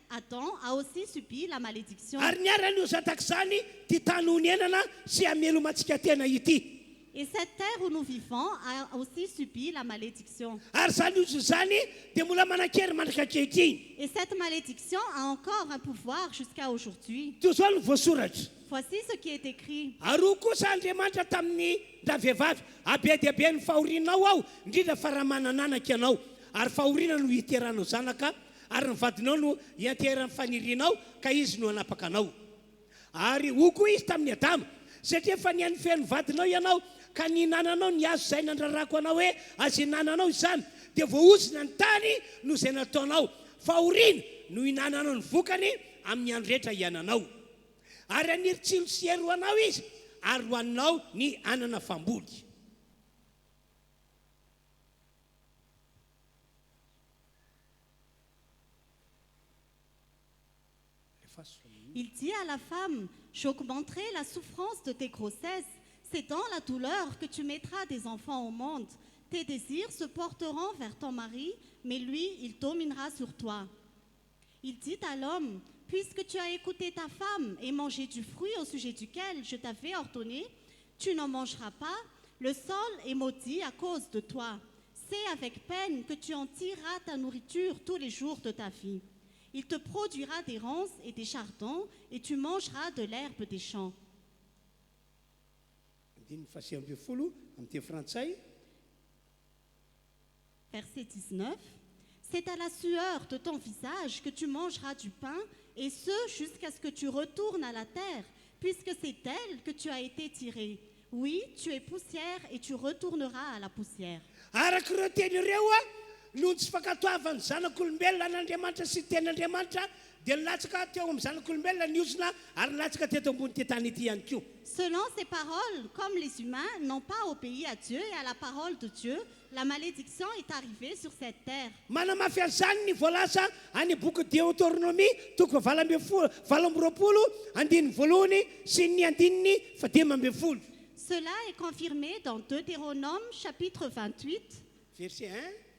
Adam a aussi subi la malédiction. Ary niaran'ny ozona tahak'izany ty tany honenana sy hamelomantsika tena ity. Et cette terre où nous vivons a aussi subi la malédiction. Ary zany ozo zany dia mbola manan-kery mandrika ankehitriny. Et cette malédiction a encore un pouvoir jusqu'à aujourd'hui. Toy izao ny voasoratra. Voici ce qui est écrit. Aroa kosa Andriamanitra tamin'ny vehivavy abe dia be ny fahorinao ao indrindra fa raha manananaka ianao ary fahorina no hiteranao zanaka ary ny vadinao no hianteran'ny fanirianao ka izy no hanapaka anao. Ary ho koa izy tamin'ny Adama satria efa niany feno vadinao ianao ka ninananao ny azo izay nandrarako anao hoe azy hinananao izany dia voaozina ny tany no izay nataonao fahorina no hinananao ny vokany amin'ny andro rehetra iananao. Ary aniry tsilo sy hery ho anao izy ary ho anao ny anana famboly. Il dit à la femme, j'augmenterai la souffrance de tes grossesses, C'est dans la douleur que tu mettras des enfants au monde. Tes désirs se porteront vers ton mari, mais lui, il dominera sur toi. Il dit à l'homme, puisque tu as écouté ta femme et mangé du fruit au sujet duquel je t'avais ordonné, tu n'en mangeras pas, le sol est maudit à cause de toi. C'est avec peine que tu en tireras ta nourriture tous les jours de ta vie. Il te produira des ronces et des chardons, et tu mangeras de l'herbe des champs. Verset 19. C'est à la sueur de ton visage que tu mangeras du pain, et ce jusqu'à ce que tu retournes à la terre, puisque c'est d'elle que tu as été tiré. Oui, tu es poussière et tu retourneras à la poussière. Arakareo teny ireo no tsy fakatoavany zanak'olombelona an'Andriamanitra sy ten'Andriamanitra dia nilatsaka teo amin'ny zanak'olombelona niosina ary nilatsaka teto ambony tetany ity ihany koa. Selon ces paroles, comme les humains n'ont pas obéi à Dieu et à la parole de Dieu, la malédiction est arrivée sur cette terre. Manamafy an'izany ny voalaza any boky Deutéronomie toko 7:20 sy ny 10:10. Cela est confirmé dans Deutéronome chapitre 28, Verset 1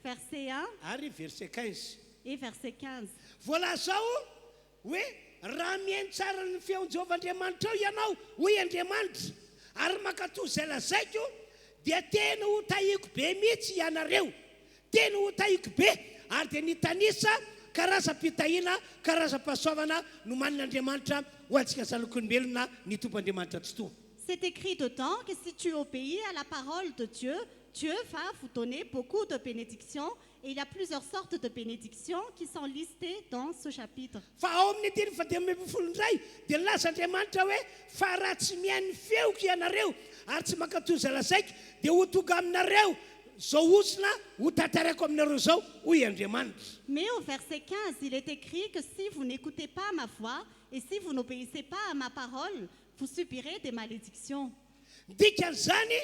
verset 1 ary verset 15. et verset 15. Voalaza ao hoe raha mihaino tsara ny feon'i Jehovahandriamanitra ao ianao hoy Andriamanitra ary makatoy izay lazaiko dia tena ho tahiko be mihitsy ianareo, tena ho tahiko be ary dia nitanisa karazam-pitahiana, karazam-pahasoavana no manin'Andriamanitra ho antsika zanak'olombelona ny tomp'Andriamanitra totoa. C'est écrit dedans que si tu obéis à la parole de Dieu, Dieu va vous donner beaucoup de bénédictions. Et il y a plusieurs sortes de bénédictions qui sont listées dans ce chapitre. Fa ao amin'ny 10:20 indray dia nilaz'Andriamanitra hoe fa raha tsy mihaino feoko ianareo ary tsy mankatoy izay lazaiko dia ho tonga aminareo zao osina ho tantarako aminareo zao hoy Andriamanitra. Mais au verset 15, il est écrit que si vous n'écoutez pas ma voix et si vous n'obéissez pas à ma parole, vous subirez des malédictions. Dikan'izany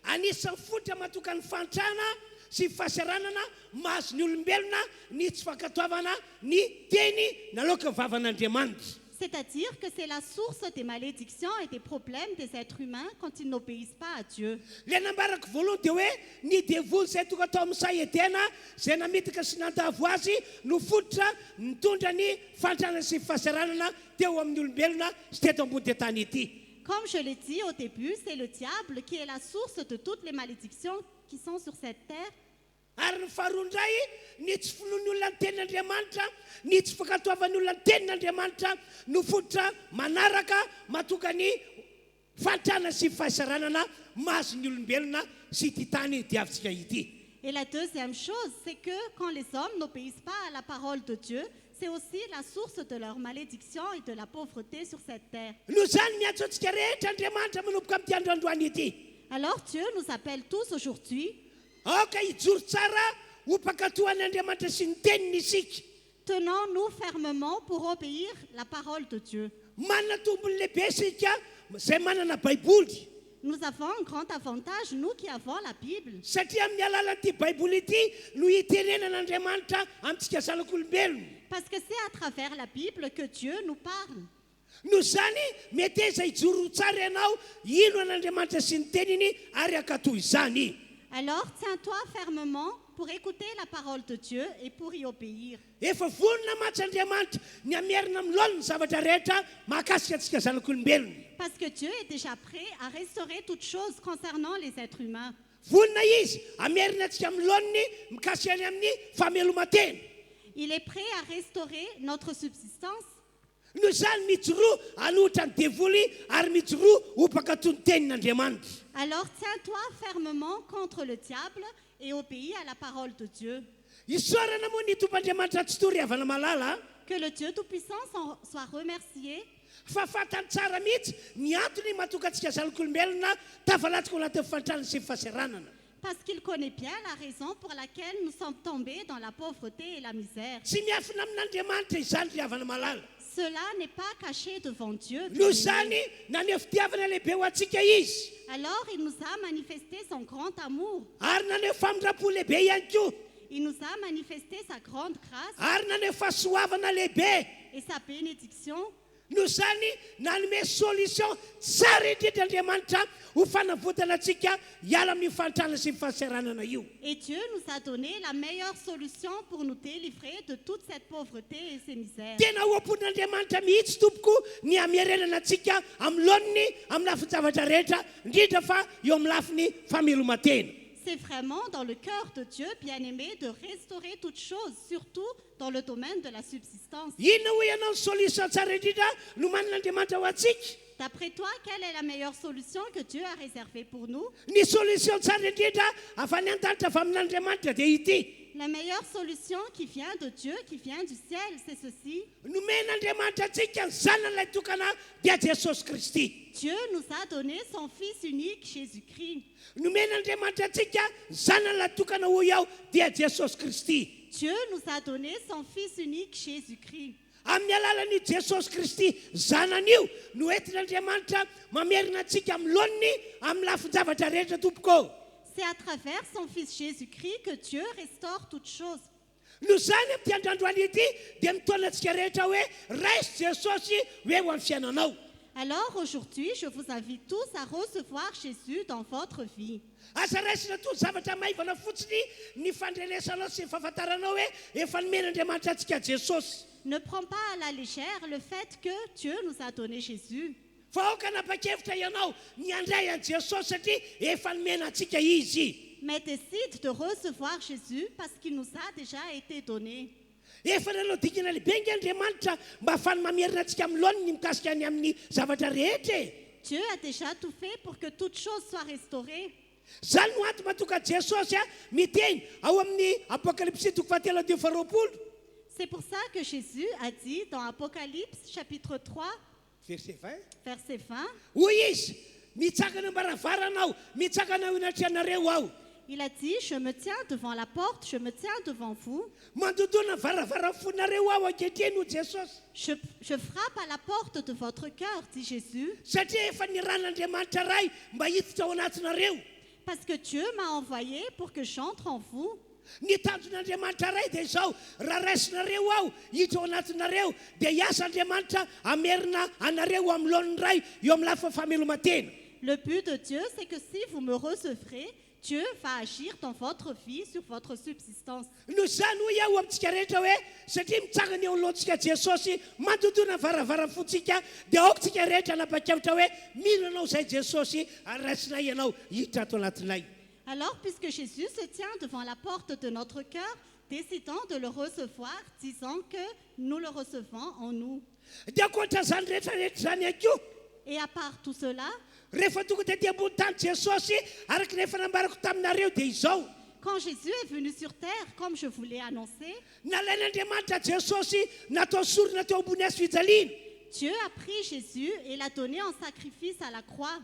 anisan'ny fototra matoka ny fantrana sy fahasaranana mahazo ny olombelona ny tsy fankatoavana ny teny naloaka vavan'Andriamanitra. C'est-à-dire que c'est la source des malédictions et des problèmes des êtres humains quand ils n'obéissent pas à Dieu. Le nambarako voalohany dia hoe ny devoly izay tonga tao amin'ny sahetena izay namitaka sy nandavo azy no fototra mitondra ny fantrana sy fahasaranana teo amin'ny olombelona sy teto ambony tetany ity. Comme je l'ai dit au début, c'est le diable qui est la source de toutes les malédictions qui sont sur cette terre. Ary ny faharoa indray ny tsy finoany olona ny tenin'Andriamanitra, ny tsy fankatoavan'ny olona ny tenin'Andriamanitra no fototra manaraka matoka ny fantrana sy fahasaranana mahazo ny olombelona sy ity tany diavintsika ity. Et la deuxième chose, c'est que quand les hommes n'obéissent pas à la parole de Dieu, c'est aussi la source de leur malédiction et de la pauvreté sur cette terre. Noho izany miantso antsika rehetra Andriamanitra manomboka amin'ity androandroany ity. Alors Dieu nous appelle tous aujourd'hui. Aoka hijoro tsara ho mpankatoan'Andriamanitra sy ny teniny isika. Tenons-nous fermement pour obéir la parole de Dieu. Manana tombony lehibe isika izay manana baiboly. Nous avons un grand avantage, nous qui avons la Bible. Satria amin'ny alalan'ity baiboly ity no hitenenan'Andriamanitra amintsika zanak'olombelona. Parce que c'est à travers la Bible que Dieu nous parle. Noho izany mety eza hijoro tsara ianao ino an'Andriamanitra sy ny teniny ary ankatoy izany. Alors tiens-toi fermement pour écouter la parole de Dieu et pour y obéir. Efa vonona matsy Andriamanitra ny amerina milona ny zavatra rehetra mahakasika antsika zanak'olombelona. Parce que Dieu est déjà prêt à restaurer toutes choses concernant les êtres humains. Vonona izy amerina antsika milona mikasika any amin'ny fameloma-tena. Il est prêt à restaurer notre subsistance. Noho izany mijoro hanohitra ny devoly ary mijoro ho mpankatoy ny tenin'Andriamanitra. Alors tiens-toi fermement contre le diable et obéis à la parole de Dieu. Isaorana moa ny tomp'Andriamanitra tsy tory havana malala. Que le Dieu Tout-Puissant soit remercié. Fa fantany tsara mihitsy ny antony matoka antsika zanak'olombelona tafalatsika ao anatin'ny fantrana sy fahasaranana. Parce qu'il connaît bien la raison pour laquelle nous sommes tombés dans la pauvreté et la misère. Tsy miafina amin'Andriamanitra izany ry havana malala. Cela n'est pas caché devant Dieu. Noho izany naneho fitiavana lehibe ho antsika izy. Alors il nous a manifesté son grand amour. Ary naneho famindrapo lehibe ihany koa. Il nous a manifesté sa grande grâce Ary naneho fahasoavana lehibe et sa bénédiction. no zany nanome solution tsara indrindrandriamanitra ho fanavotana antsika hiala amin'ny fantrana sy fahasaranana io. Et Dieu nous a donné la meilleure solution pour nous délivrer de toute cette pauvreté et ces misères. Tena hoampon'andriamanitra mihitsy tompoko ny amiarenana antsika amin'ny laoniny amin'ny lafiny zavatra rehetra indrindra fa eo amin'ny lafiny famelomatena. C'est vraiment dans le cœur de Dieu, bien-aimé, de restaurer toutes choses, surtout dans le domaine de la subsistance. Inona ho ianao ny solution tsara indrindra no manan'andriamanitra ho antsika? D'après toi, quelle est la meilleure solution que Dieu a réservée pour nous? Ny solution tsara indrindra avy any an-danitra avy amin'andriamanitra dia ity. La meilleure solution qui vient de Dieu, qui vient du ciel, c'est ceci. Nomen'andriamanitra antsika ny zanan'ilay tokana dia Jesosy Kristy. Dieu nous a donné son Fils unique, Jésus-Christ. Nomen'andriamanitra antsika zanan'ilay tokana ho iaho dia Jesosy Kristy. Dieu nous a donné son Fils unique, Jésus-Christ. Amin'ny alalan'io Jesosy Kristy zanan'io no entin'andriamanitra mamerina antsika amin'ny laoniny amin'ny lafiny zavatra rehetra tompoko. C'est à travers son Fils Jésus-Christ que Dieu restaure toutes choses. No zany amty androandroany ity dia mitondra antsika rehetra hoe raisy Jesosy hoe ho amin'ny fiainanao. Alors aujourd'hui, je vous invite tous à recevoir Jésus dans votre vie. Asa raisina to zavatra maivana fotsiny ny fandrenesanao sy ny fahafantaranao hoe efa nomen'andriamanitra antsika Jesosy. Ne prends pas à la légère le fait que Dieu nous a donné Jésus. Fa aoka napakevitra ianao ny andray an Jesosy satria efa nomena antsika izy. Mais décide de recevoir Jésus parce qu'il nous a déjà été donné. Efa nanao dikana lehibe ngy mba ahafany mamerina antsika amin'ny laoniny mikasika any amin'ny zavatra rehetra. Dieu a déjà tout fait pour que toutes choses soient restaurées. Zany no antony mahatonga Jesosy miteny ao amin'ny Apocalypse 7:20. C'est pour ça que Jésus a dit dans Apocalypse chapitre 3, Verset 20. verset 20, Hoy izy mitsakana mbaravarana mitsakana ao anatrianareo aho. il a dit, je me tiens devant la porte, je me tiens devant vous. Mandodona varavaranfonareo aho ankehitriny ho Jesosy. Je frappe à la porte de votre cœur, dit Jésus, Satria efa niran'andriamanitra ray mba hiditra ao anatinareo. parce que Dieu m'a envoyé pour que j'entre en vous. Ny tanjon'andriamanitra ray dia izao raha raisinareo aho hiditra ao anatinareo dia hiasa Andriamanitra amerina anareo amin'ny laoniny ray eo amin'ny lafa famelomatena. Le but de Dieu, c'est que si vous me recevrez, Dieu va agir dans votre vie, sur votre subsistance. No zany ho iaho amintsika rehetra hoe satria mitsangana eo alohantsika Jesosy mandodona varavaranfontsika dia aokontsika rehetra napakevitra hoe mila anao izay Jesosy ary raisinay ianao hiditra ato anatinay. Alors, puisque Jésus se tient devant la porte de notre cœur, décidons de le recevoir, disant que nous le recevons en nous. Dia ankoatra zany rehetrarehetra zany ihany koa Et à part tout cela, rehefa tonga tetỳ ambony tany Jesosy araka ny efa nambarako taminareo dia izao. quand Jésus est venu sur terre, comme je vous l'ai annoncé, Nalain'Andriamanitra Jesosy natao sorona teo ambony hazo fijaliana. Dieu a pris Jésus et l'a donné en sacrifice à la croix.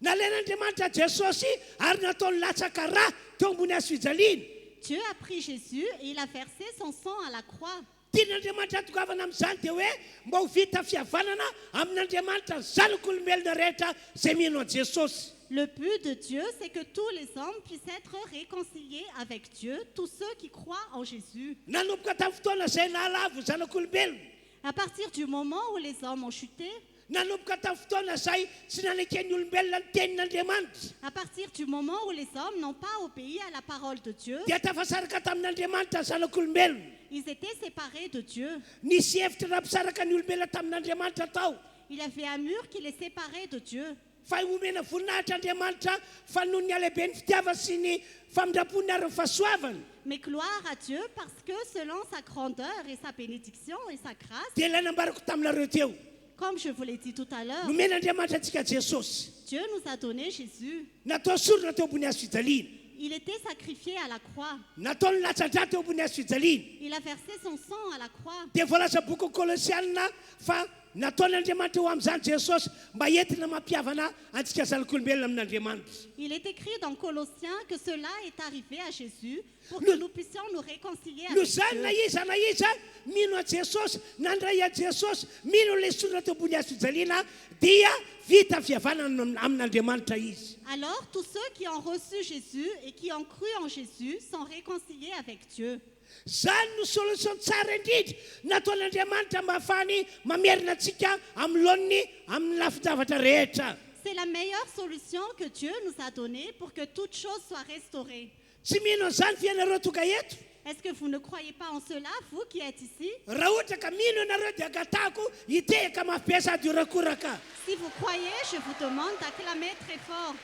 Nalain'Andriamanitra Jesosy ary nataony latsaka rà teo ambony hazo fijaliana. Dieu a pris Jésus et il a versé son sang à la croix. Tian'Andriamanitra tongavana amin'izany dia hoe mba ho vita fihavanana amin'Andriamanitra ny zanak'olombelona rehetra izay mino an Jesosy. Le but de Dieu, c'est que tous les hommes puissent être réconciliés avec Dieu, tous ceux qui croient en Jésus. Nanomboka tamin'ny fotoana izay nahalavo zanak'olombelona. À partir du moment où les hommes ont chuté, Nanomboka tamin'ny fotoana izay tsy nanekeny olombelona ny tenin'Andriamanitra. à partir du moment où les hommes n'ont pas obéi à la parole de Dieu, Dia tafasaraka tamin'Andriamanitra ny zanak'olombelona. ils étaient séparés de Dieu. Nisy hevitra nampisaraka ny olombelona tamin'Andriamanitra tao. Il y avait un mur qui les séparait de Dieu. Fa omena voninahitra Andriamanitra fa noho ny alehibe ny fitiavana sy ny famindram-poniny ary ny fahasoavana. Mais gloire à Dieu parce que selon sa grandeur et sa bénédiction et sa grâce, Dia ilay nambarako taminareo teo. comme je vous l'ai dit tout à l'heure, Nomen'Andriamanitra antsika Jesosy. Dieu nous a donné Jésus. Natao sorona teo ambony hazo fijaliana. Il était sacrifié à la croix. Nataony latsa-drà teo ambony hazo fijaliana. Il a versé son sang à la croix. Dia voalaza boky Kolosiana fa nataon'Andriamanitra eo amin'izany Jesosy mba entina mampiavana antsika zanak'olombelona amin'Andriamanitra. Il est écrit dans Colossiens que cela est arrivé à Jésus pour que nous puissions nous réconcilier No avec zany na Dieu. iza mino a Jesosy nandray a Jesosy mino le sorona teo ambony hazo fijaliana dia vita fihavanana amin'Andriamanitra izy. Alors tous ceux qui ont reçu Jésus et qui ont cru en Jésus sont réconciliés avec Dieu. zany no solution tsara indrindra nataon'Andriamanitra mba hafany mamerina antsika amin'ny laoniny amin'ny lafidavatra rehetra. C'est la meilleure solution que Dieu nous a donnée pour que toute chose soit restaurée. Tsy mino an'izany fianareo tonga eto. Est-ce que vous ne croyez pas en cela, vous qui êtes ici? Raha ohatra ka mino ianareo dia agatahako hitehaka mampiasa diorakoraka. Si vous croyez, je vous demande d'acclamer très fort.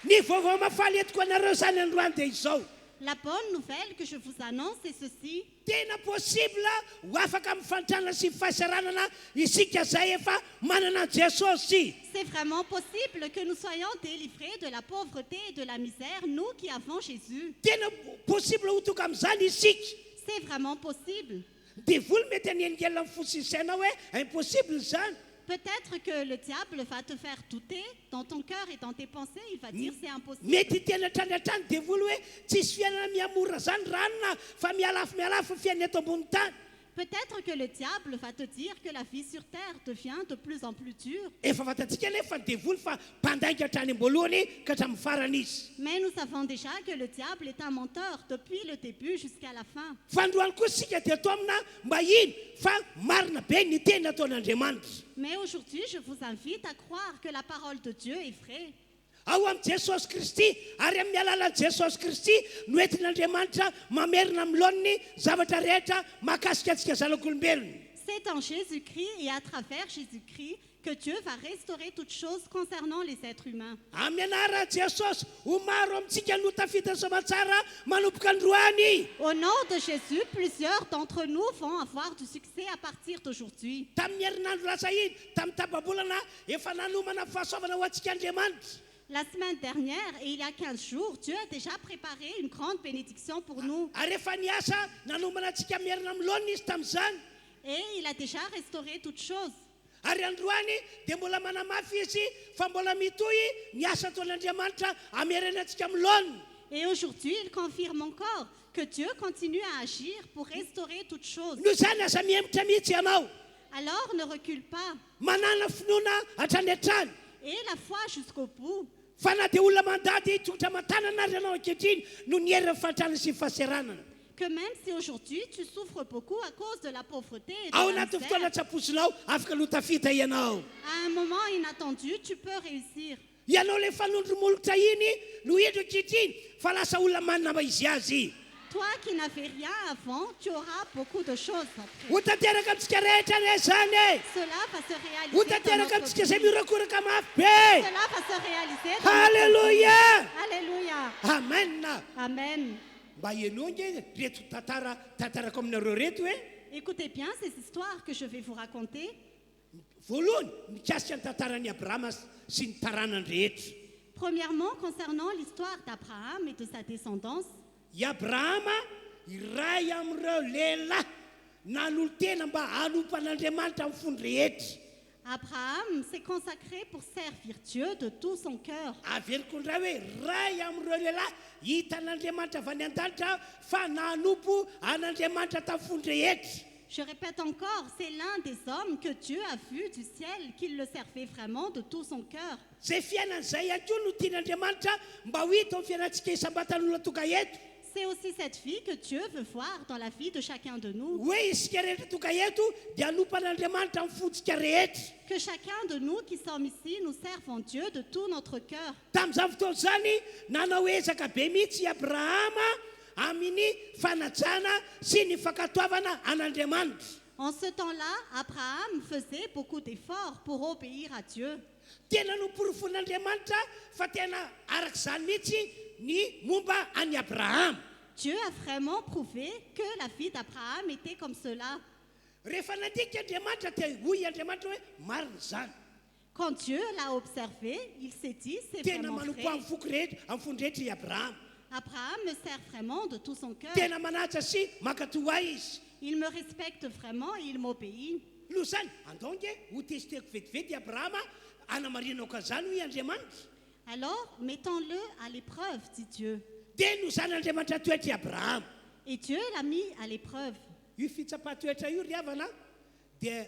Ny vaovao mafaly etiko anareo zany androany dia izao. La bonne nouvelle que je vous annonce, c'est ceci. Tena possible ho afaka mifantrana sy fahasaranana isika zay efa manana Jesosy. C'est vraiment possible que nous soyons délivrés de la pauvreté et de la misère, nous qui avons Jésus. Tena possible ho tonga amin'izany isika. C'est vraiment possible. Devoly mety aniangelina amin'ny fosisaina hoe impossible zany. Peut-être que le diable va te faire douter dans ton cœur et dans tes pensées. Il va dire c'est impossible. Mety tena trandratrany devoly hoe tsisy fiainana miamora zany ranona fa mialafo fiaina eto ambony tany. Peut-être que le diable va te dire que la vie sur terre devient de plus en plus dure. Efa fantatsika nefa devoly fa mpandainga hatrany amboloany ka hatramin'ny farany izy. Mais nous savons déjà que le diable est un menteur depuis le début jusqu'à la fin. Fandroany koa sika dia to amina mba ino fa marina be ny teny nataon'Andriamanitra. Mais aujourd'hui, je vous invite à croire que la parole de Dieu est vraie. Ao amin'ny Jesosy Kristy ary amin'ny alalan'i Jesosy Kristy no entin'Andriamanitra mamerina amin'ny laoniny zavatra rehetra mahakasika antsika zanak'olombelona. C'est en Jésus-Christ et à travers Jésus-Christ que Dieu va restaurer toutes choses concernant les êtres humains. Amin'ny anaran'i Jesosy ho maro amintsika no tafita soamatsara manomboka androany. Au nom de Jésus, plusieurs d'entre nous vont avoir du succès à partir d'aujourd'hui. Tamin'ny herinandro lasa iny tamin'ny tababolana efa nanomana fahasoavana ho antsika Andriamanitra. La semaine dernière et il y a 15 jours, Dieu a déjà préparé une grande bénédiction pour nous. Ary efa niasa nanomana antsika mierina amin'ny laoniny izy tamin'izany. Et il a déjà restauré toutes choses. Ary androany dia mbola manamafy izy fa mbola mitohy ny asa ataon'Andriamanitra ameriana antsika amin'ny laoniny. Et aujourd'hui, il confirme encore que Dieu continue à agir pour restaurer toutes choses. Noho izany aza miembotra mihitsy ianao. Alors ne recule pas Manana finoana hatrany hatrany. et la foi jusqu'au bout. Fa na dia olona mandady tongotra mantanana azy ianao ankehitriny no ny herin'ny fahatrana sy fahasaranana. Que même si aujourd'hui tu souffres beaucoup à cause de la pauvreté et de Ao la anaty misère, fotoana tsaposinao afaka no tafita ianao. à un moment inattendu, tu peux réussir. Ianao le fanondromolotra iny no hidro ankehitriny fa lasa olona manana izy azy. Toi qui n'avais rien avant, tu auras beaucoup de choses après. Ho tanteraka amintsika rehetra ne zany. Cela va se réaliser Ho dans tanteraka notre amintsika vie. zay mirakoraka mafy be. Cela va se réaliser dans notre Halleluja. vie. Alléluia. Amen. Amen. Mba ianonge reto tantarako aminareo reto hoe Écoutez bien ces histoires que je vais vous raconter. voalohany mikasika ny tantaran'i Abrahama sy ny taranany rehetra. Premièrement, concernant l'histoire d'Abraham et de sa descendance, I Abrahama iray amin'ireo lehilahy nanolo tena mba hanompan'Andriamanitra amin'ny fony rehetra. Abraham s'est consacré pour servir Dieu de tout son cœur. Averiko ndray hoe ray amin'ireo lehilahy hitan'Andriamanitra avy any an-danitra fa nanompo an'Andriamanitra tamin'ny fony rehetra. Je répète encore, c'est l'un des hommes que Dieu a vu du ciel qu'il le servait vraiment de tout son cœur. Zay fiainan'izay ihany koa no tian'Andriamanitra mba ho hita amin'ny fiainantsika isam-batan'olona tonga eto. C'est aussi cette vie que Dieu veut voir dans la vie de chacun de nous. Hoe isika rehetra tonga eto dia hanompan'Andriamanitra amin'ny fontsika rehetra. Que chacun de nous qui sommes ici, nous servons Dieu de tout notre cœur. Tamin'izany fotoana izany nanao ezaka be mihitsy i Abrahama amin'ny fanajana sy ny fankatoavana an'Andriamanitra. En ce temps-là, Abraham faisait beaucoup d'efforts pour obéir à Dieu. Tena noporofon'Andriamanitra fa tena arak'izany mihitsy ny momba an'i Abrahama. Dieu a vraiment prouvé que la vie d'Abraham était comme cela. Rehefa nandinika Andriamanitra dia hoy Andriamanitra hoe marina izany. Quand Dieu l'a observé, il s'est dit, c'est Tena vraiment manompo vrai. amin'ny foko rehetra amin'ny fony rehetra i Abrahama. Abraham me sert vraiment de tout son cœur. Tena manaja sy mankatoa ahy izy. Il me respecte vraiment et il m'obéit. Noho izany andonge ho testeko vetivety i Abrahama hanamarinao ka izany hoy Andriamanitra. Alors, mettons-le à l'épreuve, dit Dieu. Dia noho izany Andriamanitra toetra i Abrahama. Et Dieu l'a mis à l'épreuve. Io fitsapa-toetra io ry havana dia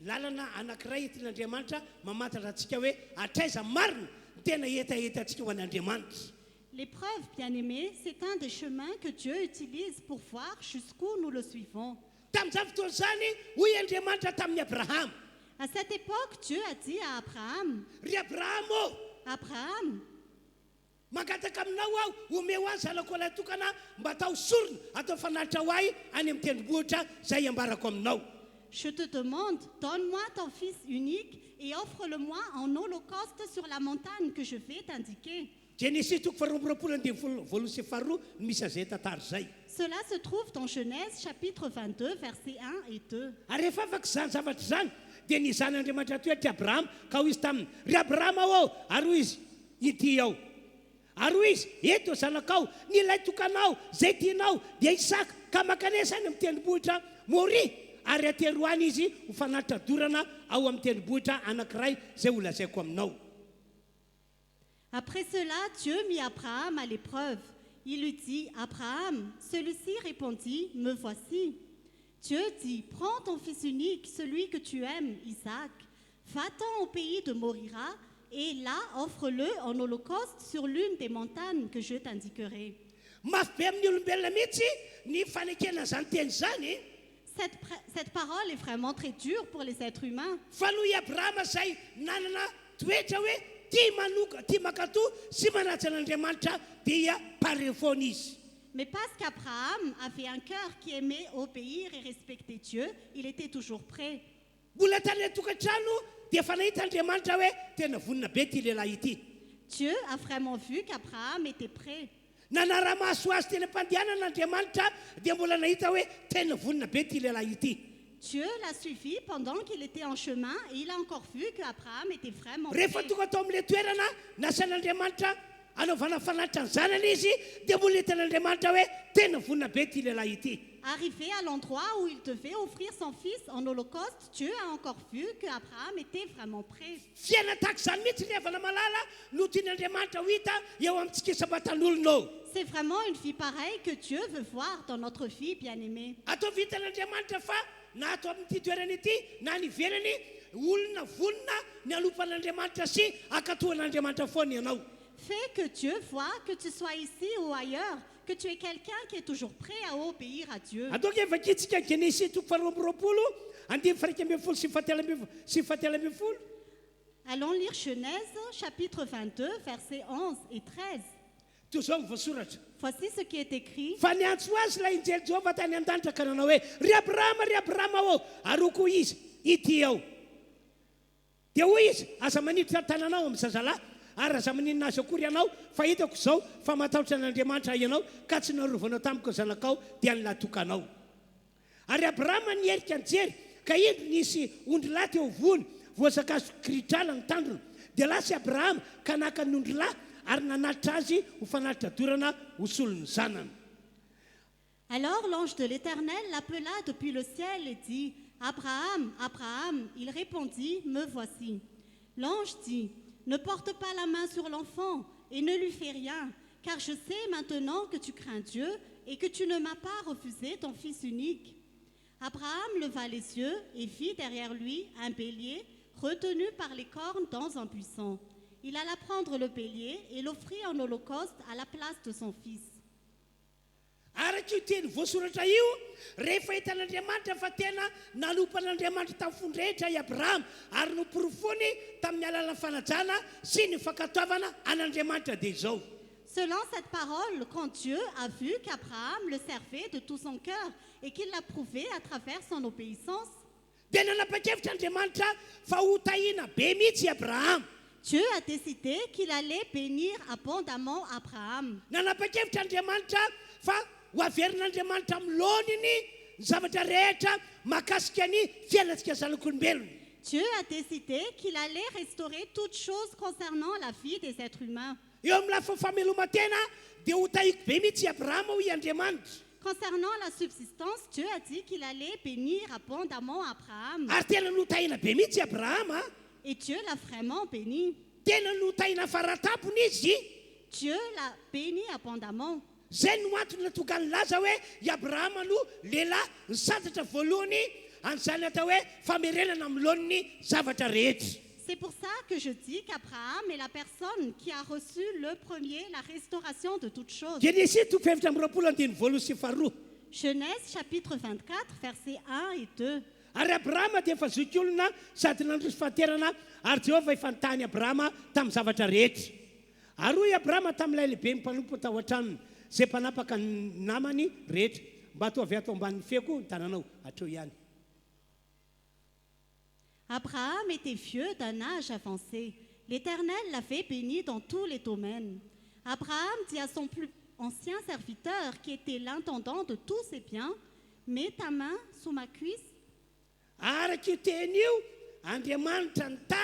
lalana anankiray entin'Andriamanitra mamantatra antsika hoe hatraiza marina tena etaetantsika ho an'Andriamanitra. L'épreuve, bien-aimés, c'est un des chemins que Dieu utilise pour voir jusqu'où nous le suivons. Tamin'izany fotoana zany hoy Andriamanitra tamin'ny Abrahama. À cette époque, Dieu a dit à Abraham, Ry Abrahama ô, Abraham, mangataka aminao aho omeo azy zanako ilay tokana mba atao sorona atao fanatitra ho ahy any amin'ny tendrombohitra izay ambarako aminao. je te demande, donne-moi ton fils unique et offre-le-moi en holocauste sur la montagne que je vais t'indiquer. Génésis toko faharoa amby roapolo andimy folo voalohany sy faharoa no misy azay tantara zay. Cela se trouve dans Genèse chapitre 22, versets 1 et 2. Ary rehefa afaka izany zavatra izany dia nizan'Andriamanitra toetra Abrahama ka hoy izy taminy, ry Abrahama ô, ary hoy izy ity ao. Ary hoy izy, eto zanakao, ny ilay tokanao zay tianao dia Isaka, ka makanesa any amin'ny tendrombohitra Moria, ary ateroany izy ho fanatitra dorana ao amin'ny tendrombohitra anankiray zay ho lazaiko aminao. Après cela, Dieu mit Abraham à l'épreuve. Il lui dit, Abraham, celui-ci répondit, me voici. Dieu dit, prends ton fils unique, celui que tu aimes, Isaac, va-t'en au pays de Morira, et là, offre-le en holocauste sur l'une des montagnes que je t'indiquerai. Mafy be amin'ny olombelona mihitsy ny fanekena zany teny zany. Cette parole est vraiment très dure pour les êtres humains. Fa noho i Abrahama izay nanana toetra hoe tia makatoa sy manaja an'Andriamanitra dia pare foana izy. Mais parce qu'Abraham avait un cœur qui aimait obéir et respecter Dieu, il était toujours prêt. Mbola tany tokantrano dia efa nahita Andriamanitra hoe tena vonina be ity lehilahy ity. Dieu a vraiment vu qu'Abraham était prêt. Nanara-maso azy teny am-pandehanan'Andriamanitra dia mbola nahita hoe tena vonina be ity lehilahy ity. Dieu l'a suivi pendant qu'il était en chemin et il a encore vu qu'Abraham était vraiment Rehefa prêt. tonga tao amin'ilay toerana nasan'Andriamanitra anaovana fanatitra ny zanany izy dia mbola hitan'Andriamanitra hoe tena vonina be ity lehilahy ity. Arrivé à l'endroit où il devait offrir son fils en holocauste, Dieu a encore vu qu'Abraham était vraiment prêt. Fiaina tahaka izany mihitsy ny avana malala no tian'Andriamanitra ho hita eo amintsika sabatan'olona. C'est vraiment une vie pareille que Dieu veut voir dans notre vie, bien-aimée. Atao vitan'Andriamanitra fa na atao amin'ity toerana ity na ny ivelany olona vonina ny alopan'Andriamanitra sy akatohan'Andriamanitra foana ianao. Fais que Dieu voie, que tu sois ici ou ailleurs, que tu es quelqu'un qui est toujours prêt à obéir à Dieu. Ataoko evakitsika Génésis toko faharoa amby roapolo andimy faraika ambin'ny folo sy fahatelo ambin'ny folo. Allons lire Genèse, chapitre 22, versets 11 et 13. Toy izao ny voasoratra. Voici ce qui est écrit. Fa niantso azy ilay injely Jehova tany an-danitra ka nanao hoe ry Abrahama ô, aroko izy ity ao. Dia hoy izy, aza maniditra tananao amin'ny zazalahy ary aza maninona azy akory ianao fa hitako izao fa matahotra an'Andriamanitra ianao ka tsy narovanao tamiko zanakao dia ny latokanao. Ary Abrahama nierika nijery ka indro nisy ondry lahy teo vony voazakazo kritrala ny tandrony dia lasy Abrahama ka naka ny ondry lahy ary nanatitra azy ho fanatitra dorana ho solony zanany. Alors l'ange de l'Éternel l'appela depuis le ciel et dit, Abraham, Abraham. Il répondit, me voici. L'ange dit, ne porte pas la main sur l'enfant et ne lui fais rien, car je sais maintenant que tu crains Dieu et que tu ne m'as pas refusé ton fils unique. Abraham leva les yeux et vit derrière lui un bélier retenu par les cornes dans un buisson. Il alla prendre le bélier et l'offrit en holocauste à la place de son fils. Araka io teny voasoratra io rehefa hitan'Andriamanitra fa tena nalopan'Andriamanitra tamin'ny fondrehetra i Abrahama ary noporofony tamin'ny alalan'ny fanajana sy ny fankatoavana an'Andriamanitra dia izao. Selon cette parole, quand Dieu a vu qu'Abraham le servait de tout son cœur et qu'il l'a prouvé à travers son obéissance, dia nanapa-kevitra Andriamanitra fa ho tahiana be mihitsy i Abrahama. Dieu a décidé qu'il allait bénir abondamment Abraham. Nanapa-kevitra Andriamanitra fa ho averin'Andriamanitra amin'ny laoniny ny zavatra rehetra mahakasika ny fiainantsika zanak'olombelona. Dieu a décidé qu'il allait restaurer toutes choses concernant la vie des êtres humains. Eo amin'ny lafiny fameloma-tena dia ho tahiko be mihitsy i Abrahama ho i Andriamanitra. Concernant la subsistance, Dieu a dit qu'il allait bénir abondamment Abraham. Ary tena notahina be mihitsy i Abrahama. Et Dieu l'a vraiment béni. Tena notahina faratapony izy. Dieu l'a béni abondamment. Zay no antony natokany laza hoe i Abrahama no lehilahy ny satatra voalohany an'izany atao hoe famerenana amin'ny laoniny zavatra rehetra. C'est pour ça que je dis qu'Abraham est la personne qui a reçu le premier la restauration de toutes choses. Genesis 2:22. Genèse chapitre 24, versets 1 et 2. Ary Abrahama dia efa zoky olona sady nandroso fahaterana ary Jehovah efa nitany Abrahama tamin'ny zavatra rehetra. Ary hoy Abrahama tamin'ilay lehibe mpanompo tao an-tranony izay mpanapaka ny namany rehetra mba atao avy ato ambanin'ny feko ny tananao hatreo ihany. Abraham était vieux d'un âge avancé. L'Éternel l'avait béni dans tous les domaines. Abraham dit à son plus ancien serviteur, qui était l'intendant de tous ses biens, « Mets ta main sous ma cuisse. » Araka io teny io Andriamanitra nita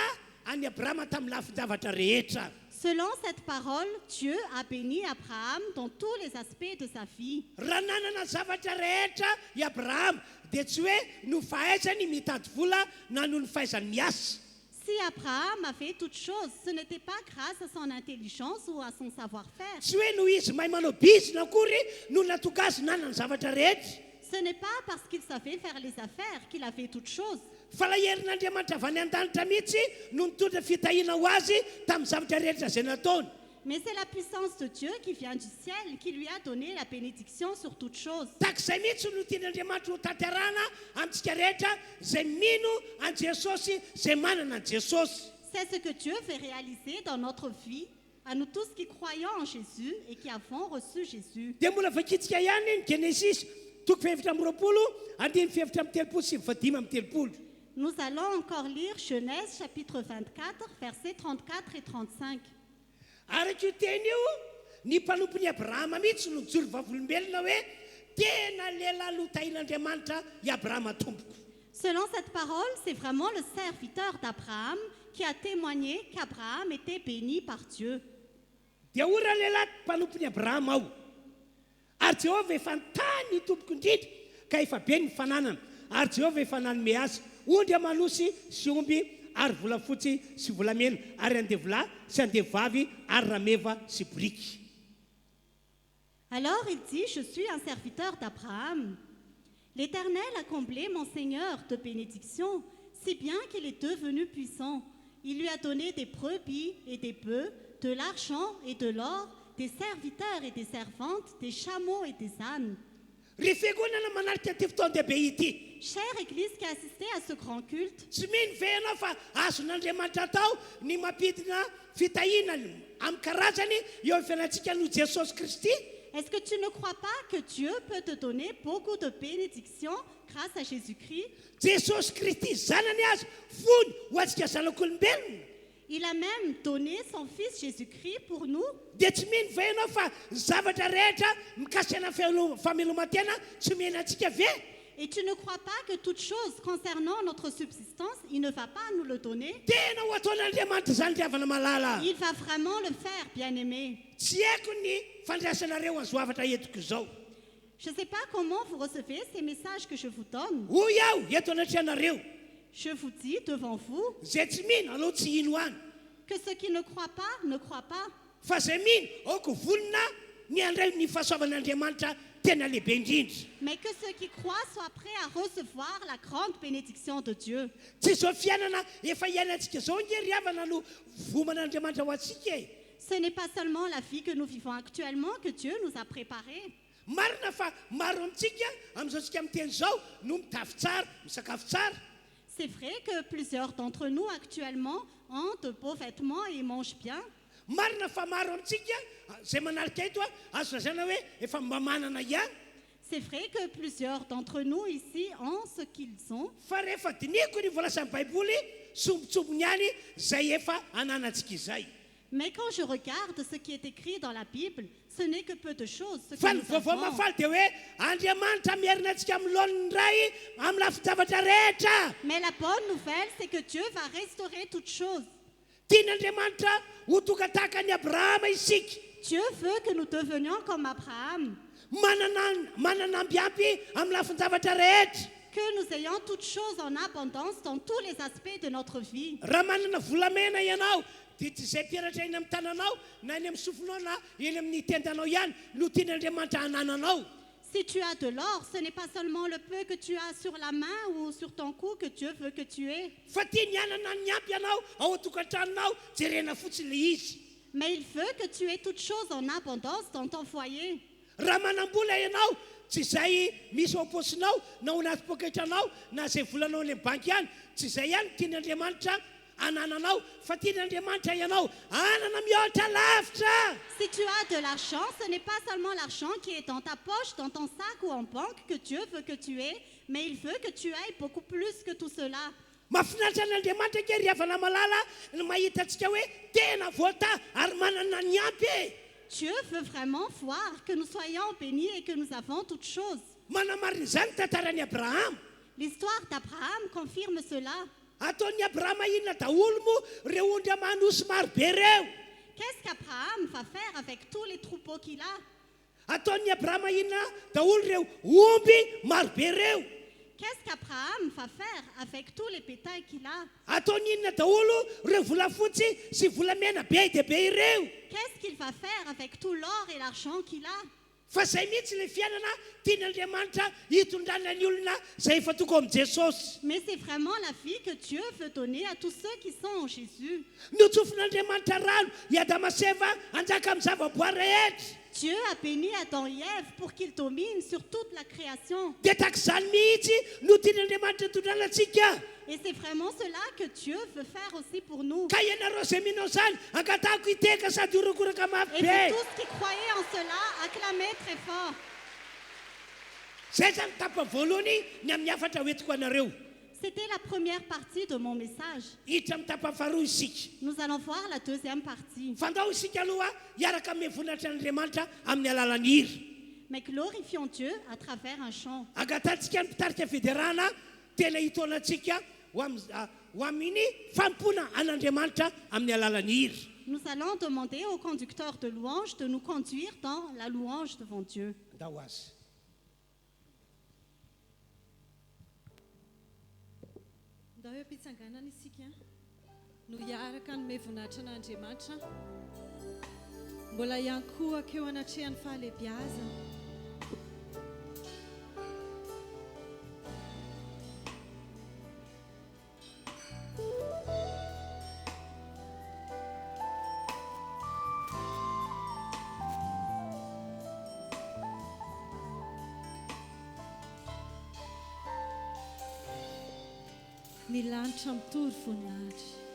any Abrahama tamin'ny lafin-javatra rehetra. Selon cette parole, Dieu a béni Abraham dans tous les aspects de sa vie. Raha nanana zavatra rehetra i Abrahama dia tsy hoe no fahaizany mitady vola na no fahaizany miasa. Si Abraham a fait toutes choses, ce n'était pas grâce à son intelligence ou à son savoir-faire. Tsy hoe no izy mahay manao bizina akory no natonga azy nanana zavatra rehetra. Ce n'est pas parce qu'il savait faire les affaires qu'il a fait toutes choses. Fa la herin'Andriamanitra avy any an-danitra mihitsy no nitondra fitahiana ho azy tamin'ny zavatra rehetra izay nataony. Mais c'est la puissance de Dieu qui vient du ciel qui lui a donné la bénédiction sur toutes choses. Takizay mihitsy no tian'Andriamanitra ho tanterana amintsika rehetra izay mino an Jesosy izay manana an Jesosy. C'est ce que Dieu veut réaliser dans notre vie, à nous tous qui croyons en Jésus et qui avons reçu Jésus. Dia mbola vakitsika ihany ny Genesis 2:20-30. Nous allons encore lire Genèse chapitre 24, versets 34 et 35. Araka io teny io ny mpanompon'ny Abrahama mihitsy no nijoro vavolombelona hoe tena lehilahy lotahin'Andriamanitra i Abrahama tompoko. Selon cette parole, c'est vraiment le serviteur d'Abraham qui a témoigné qu'Abraham était béni par Dieu. Dia ora lehilahy mpanompon'ny Abrahama ao. Ary Jehovah efa nitany tompoko indrindra ka efa be ny fananana. Ary Jehovah efa nanome azy ondry amanosy sy omby ary volafotsy sy volamena ary andevolahy sy andevavy ary rameva sy briky. Alors il dit, je suis un serviteur d'Abraham. L'Éternel a comblé mon Seigneur de bénédictions, si bien qu'il est devenu puissant. Il lui a donné des brebis et des bœufs, de l'argent et de l'or, des serviteurs et des servantes, des chameaux et des ânes. Rifegonana manarika ty fotoan-dehibe ity. Chère Église qui a assisté à ce grand culte, Tsy mino ve ianao fa azon'Andriamanitra atao ny mampidina fitahiana amin'ny karazany eo amin'ny fiainantsika no Jesosy Kristy. est-ce que tu ne crois pas que Dieu peut te donner beaucoup de bénédictions grâce à Jésus-Christ? Jesosy Kristy zanany azy fony ho antsika zanak'olombelona. Il a même donné son Fils Jésus-Christ pour nous. Dia tsy mino ve ianao fa zavatra rehetra mikasika famelomantena tsy mena antsika ve? Et tu ne crois pas que toute chose concernant notre subsistance, il ne va pas nous le donner? Tena ho ataon'Andriamanitra zany riavana malala. Il va vraiment le faire, bien-aimé. Tsy haiko ny fandraisanareo azo zavatra entiko izao. Je ne sais pas comment vous recevez ces messages que je vous donne. Hoy aho eto anatrianareo Je vous dis devant vous zay tsy mino aleo tsy ino any. que ceux qui ne croient pas, ne croient pas. Fa zay mino aoko volona ny andray ny fahasoavan'Andriamanitra tena lehibe indrindra. Mais que ceux qui croient soient prêts à recevoir la grande bénédiction de Dieu. Tsy izao fiainana efa iainantsika izao nge riavana no voman'Andriamanitra ho antsika e. Ce n'est pas seulement la vie que nous vivons actuellement que Dieu nous a préparée. Marina fa maro amintsika amin'izao tsika miteny izao no mitafy tsara, misakafo tsara. C'est vrai que plusieurs d'entre nous actuellement ont de beaux vêtements et mangent bien. Marina fa maro amintsika zay manarika eto azo lazana hoe efa mba manana ihany. C'est vrai que plusieurs d'entre nous ici ont ce qu'ils ont. Fa rehefa diniko ny voalasan'ny Baiboly sombitsombony ihany zay efa ananantsika izay. Mais quand je regarde ce qui est écrit dans la Bible, ce n'est que peu de choses. Ce que Fa ny nous vaovao avons. mafaly dia hoe Andriamanitra mierina antsika amin'ny laoniny ray amin'ny lafin-javatra rehetra. Mais la bonne nouvelle, c'est que Dieu va restaurer toutes choses. Tian'Andriamanitra ho tonga tahaka ny Abrahama isika. Dieu veut que nous devenions comme Abraham, Manana ambiampy amin'ny lafin-javatra rehetra. que nous ayons toutes choses en abondance dans tous les aspects de notre vie. Raha manana volamena ianao dia tsy izay mpiaratra eny amin'ny tananao na eny amin'ny sofinao na eny amin'ny tendanao ihany no tian'Andriamanitra hanananao. Si tu as de l'or, ce n'est pas seulement le peu que tu as sur la main ou sur ton cou que Dieu veut que tu aies. fa tiany anana ny ampy ianao ao atokantranonao jerena fotsiny le izy. Mais il veut que tu aies toutes choses en abondance dans ton foyer. Raha manam-bola ianao tsy izay misy ao am-posinao na ao anaty poketranao na zay volanao any amin'ny banky ihany tsy izay ihany tian'Andriamanitra anananao fa tian'Andriamanitra ianao anana mihoatra lavitra. Si tu as de l'argent, ce n'est pas seulement l'argent qui est dans ta poche, dans ton sac ou en banque que Dieu veut que tu aies, mais il veut que tu ailles beaucoup plus que tout cela. Mahafinaritra an'Andriamanitra ke ry havana malala ny mahita antsika hoe tena voata ary manana ny ampy e. Dieu veut vraiment voir que nous soyons bénis et que nous avons toutes choses. Manamarina izany tantaran'i Abrahama. L'histoire d'Abraham confirme cela. Ataon'i Abrahama inona daholo moa reo ondry amanosy marobe reo. Qu'est-ce qu'Abraham va faire avec tous les troupeaux qu'il a? Ataon'i Abrahama inona daholo reo omby marobe reo. Qu'est-ce qu'Abraham va faire avec tous les bétails qu'il a? Ataony inona daholo reo volafotsy sy volamena be dia be ireo. Qu'est-ce qu'il va faire avec tout l'or et l'argent qu'il a? Fa zay mihitsy le fiainana tian'Andriamanitra hitondrana ny olona zay efa tonga amin'i Jesosy. Mais c'est vraiment la vie que Dieu veut donner à tous ceux qui sont en Jésus. Notsofin'Andriamanitra rano i Adama sy Eva hanjaka amin'ny zavaboary rehetra. Dieu a béni Adam et Ève pour qu'ils dominent sur toute la création. Dia tahaka izany mihitsy no tian'Andriamanitra hitondrana antsika. Et c'est vraiment cela que Dieu veut faire aussi pour nous. Ka ianareo izay minao izany angatahako hiteka sady horokoraka mafy Et be. pour tous qui croyaient en cela, acclamez très fort. Zay zany tapa voalohany ny amin'ny afatra hoentiko anareo. C'était la première partie de mon message. Hiditra amin'ny tapa faharoa isika. Nous allons voir la deuxième partie. Fandao isika aloha hiaraka amin'ny voninahitra n'Andriamanitra amin'ny alalan'ny hira. Mais glorifions Dieu à travers un chant. Angatantsika ny mpitarika fiderana tena hitaonantsika ho amin'ny fampona an'Andriamanitra amin'ny alalan'ny hira. Nous allons demander au conducteur de louange de nous conduire dans la louange devant Dieu. Andao azy. Ndao eo am-pitsanganana isika no hiaraka nome voninahitra an'Andriamanitra mbola hiankohaka eo anatrehan'ny fahalebiazana. Ny lanitra mitory voninahitra.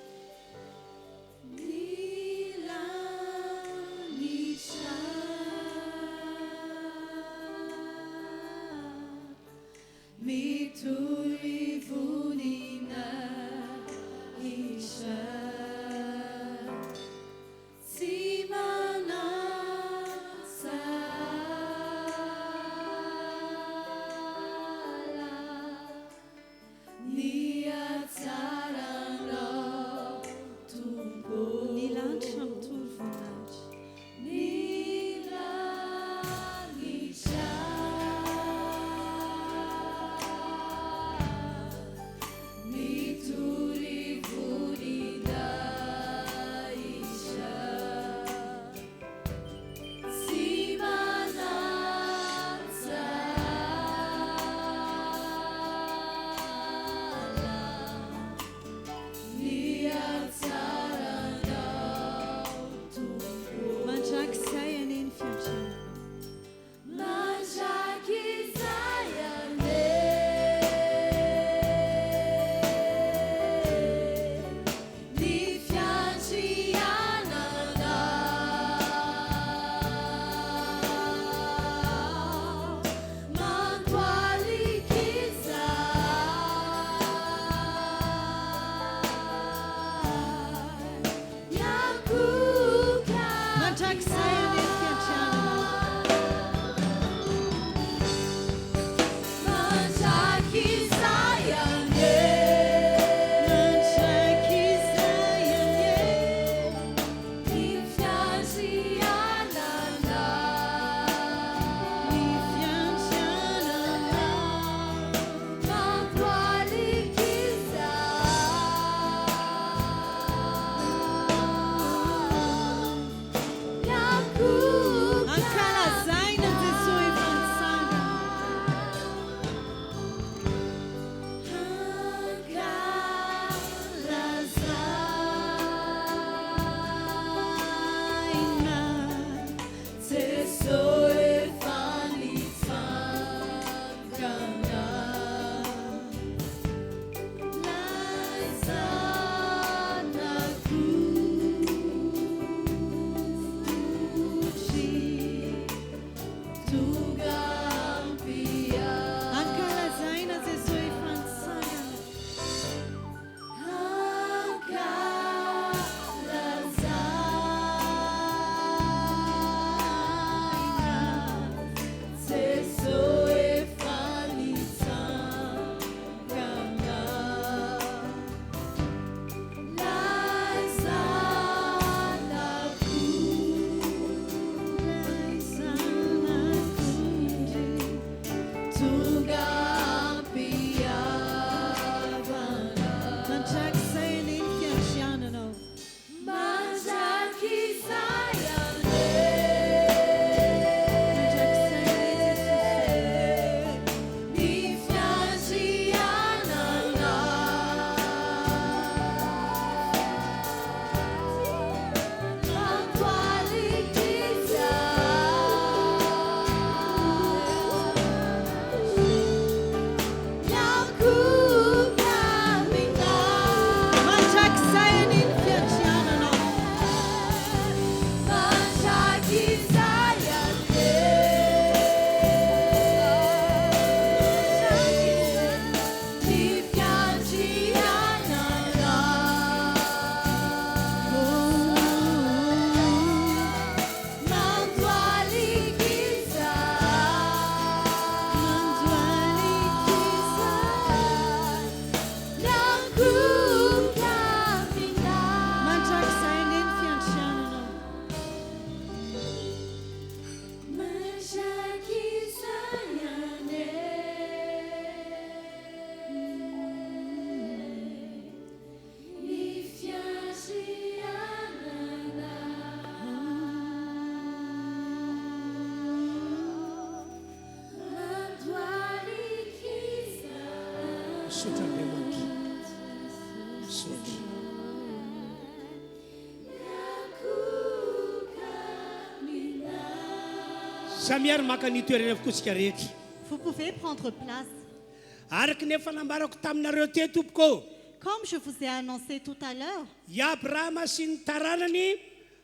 misaotra andriamanitra misaotra samiary maka ny toerana avokoa tsika rehetra Vous pouvez prendre place. araka ny efa nambarako taminareo te tompoko Comme je vous ai annoncé tout à l'heure, i abrahama sy ny taranany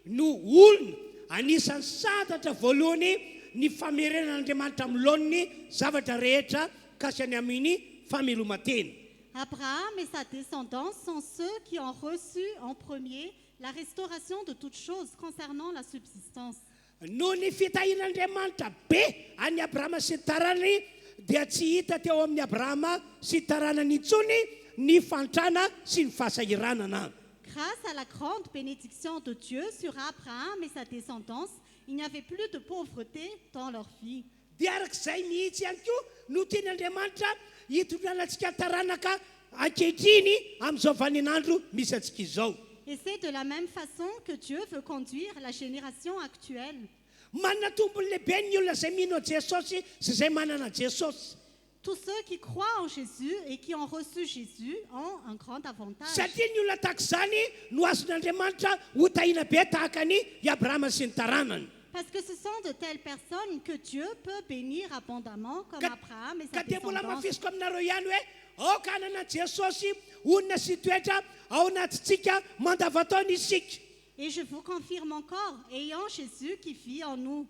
no olona anisan'ny santatra voalohany ny famerenan'andriamanitra amiloniny zavatra rehetra kasy any amin'ny famelomatena. Abraham et sa descendance sont ceux qui ont reçu en premier la restauration de toutes choses concernant la subsistance. No ny fitahin'andriamanitra be any abrahama sy ny taranany dia tsy hita teo amin'ny abrahama sy taranany intsony ny fantrana sy ny fahasahiranana. Grâce à la grande bénédiction de Dieu sur Abraham et sa descendance, il n'y avait plus de pauvreté dans leur vie. Dia arak'izay mihitsy ihany koa no tian'andriamanitra hitondranantsika taranaka ankehitriny amin'izao vaninandro misy antsika izao. Et c'est de la même façon que Dieu veut conduire la génération actuelle. Manana tombony lehibe ny olona izay mino Jesosy sy izay manana Jesosy. Tous ceux qui croient en Jésus et qui ont reçu Jésus ont un grand avantage. Satria ny olona tahaka izany no azon'andriamanitra ho tahina be tahaka ny i Abrahama sy ny taranany. Parce que ce sont de telles personnes que Dieu peut bénir abondamment comme Abraham et sa Ka dia mbola descendance. mafisiko aminareo ihany hoe aoka anana Jesosy onona sy toetra ao anatintsika mandavataona isika. Et je vous confirme encore, ayant Jésus qui vit en nous.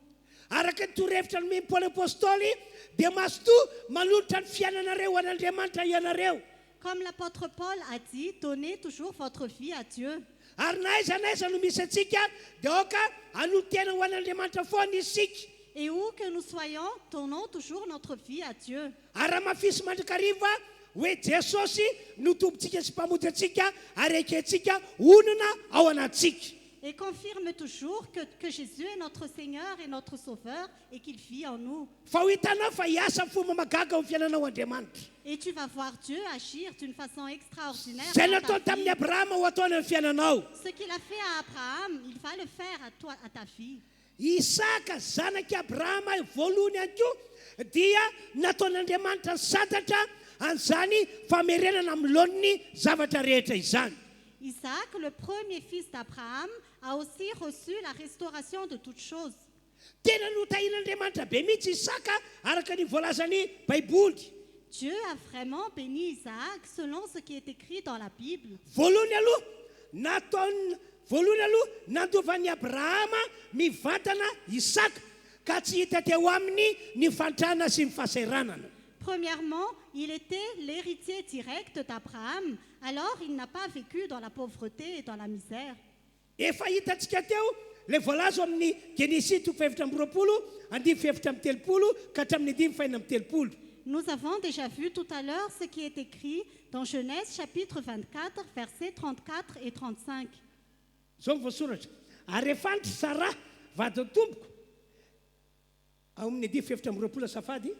Araka ny torohevitra ny Paoly apôstôly dia mazotoa manolotra ny fiainanareo an'Andriamanitra ianareo. Comme l'apôtre Paul a dit, donnez toujours votre vie à Dieu. Ary n'aiza no misy antsika dia aoka hanolotena ho an'Andriamanitra foana isika. Et où que nous soyons, donnons toujours notre vie à Dieu. Ary raha mafisy mandrakariva hoe Jesosy no tompontsika sy mpamoty antsika ary ekentsika onona ao anatsika. Et confirme toujours que Jésus est notre Seigneur et notre Sauveur et qu'il vit en nous. Fa ho hitanao fa hiasa ny fomba magaga ho fiainanao Andriamanitra. Et tu vas voir Dieu agir d'une façon extraordinaire. Izay dans ta nataony tamin'ny vie. Abrahama ho ataony amin'ny fiainanao. Ce qu'il a fait à Abraham, il va le faire à toi, à ta vie. Isaka zanaky Abrahama voalohany ihany koa dia nataon'Andriamanitra ny santatra an'izany famerenana amiloniny zavatra rehetra izany. Isaac, le premier fils d'Abraham, a aussi reçu la restauration de toutes choses. Tena notahin'Andriamanitra be mihitsy Isaka araka ny voalazan'ny Baiboly. Dieu a vraiment béni Isaac selon ce qui est écrit dans la Bible. Voalohany aloha nandovan'i Abrahama mivantana Isaka ka tsy hita teo aminy ny fantrana sy ny fahasahiranana. Premièrement, il était l'héritier direct d'Abraham, alors il n'a pas vécu dans la pauvreté et dans la misère. Efa hitantsika teo le voalazo amin'ny Génésis 2:20, ka hatramin'ny 5:30. Nous avons déjà vu tout à l'heure ce qui est écrit dans Genèse chapitre 24, versets 34 et 35. Zao ny voasoratra. Ary rehefa antry Sara vady tompoko ao amin'ny 5:20 safady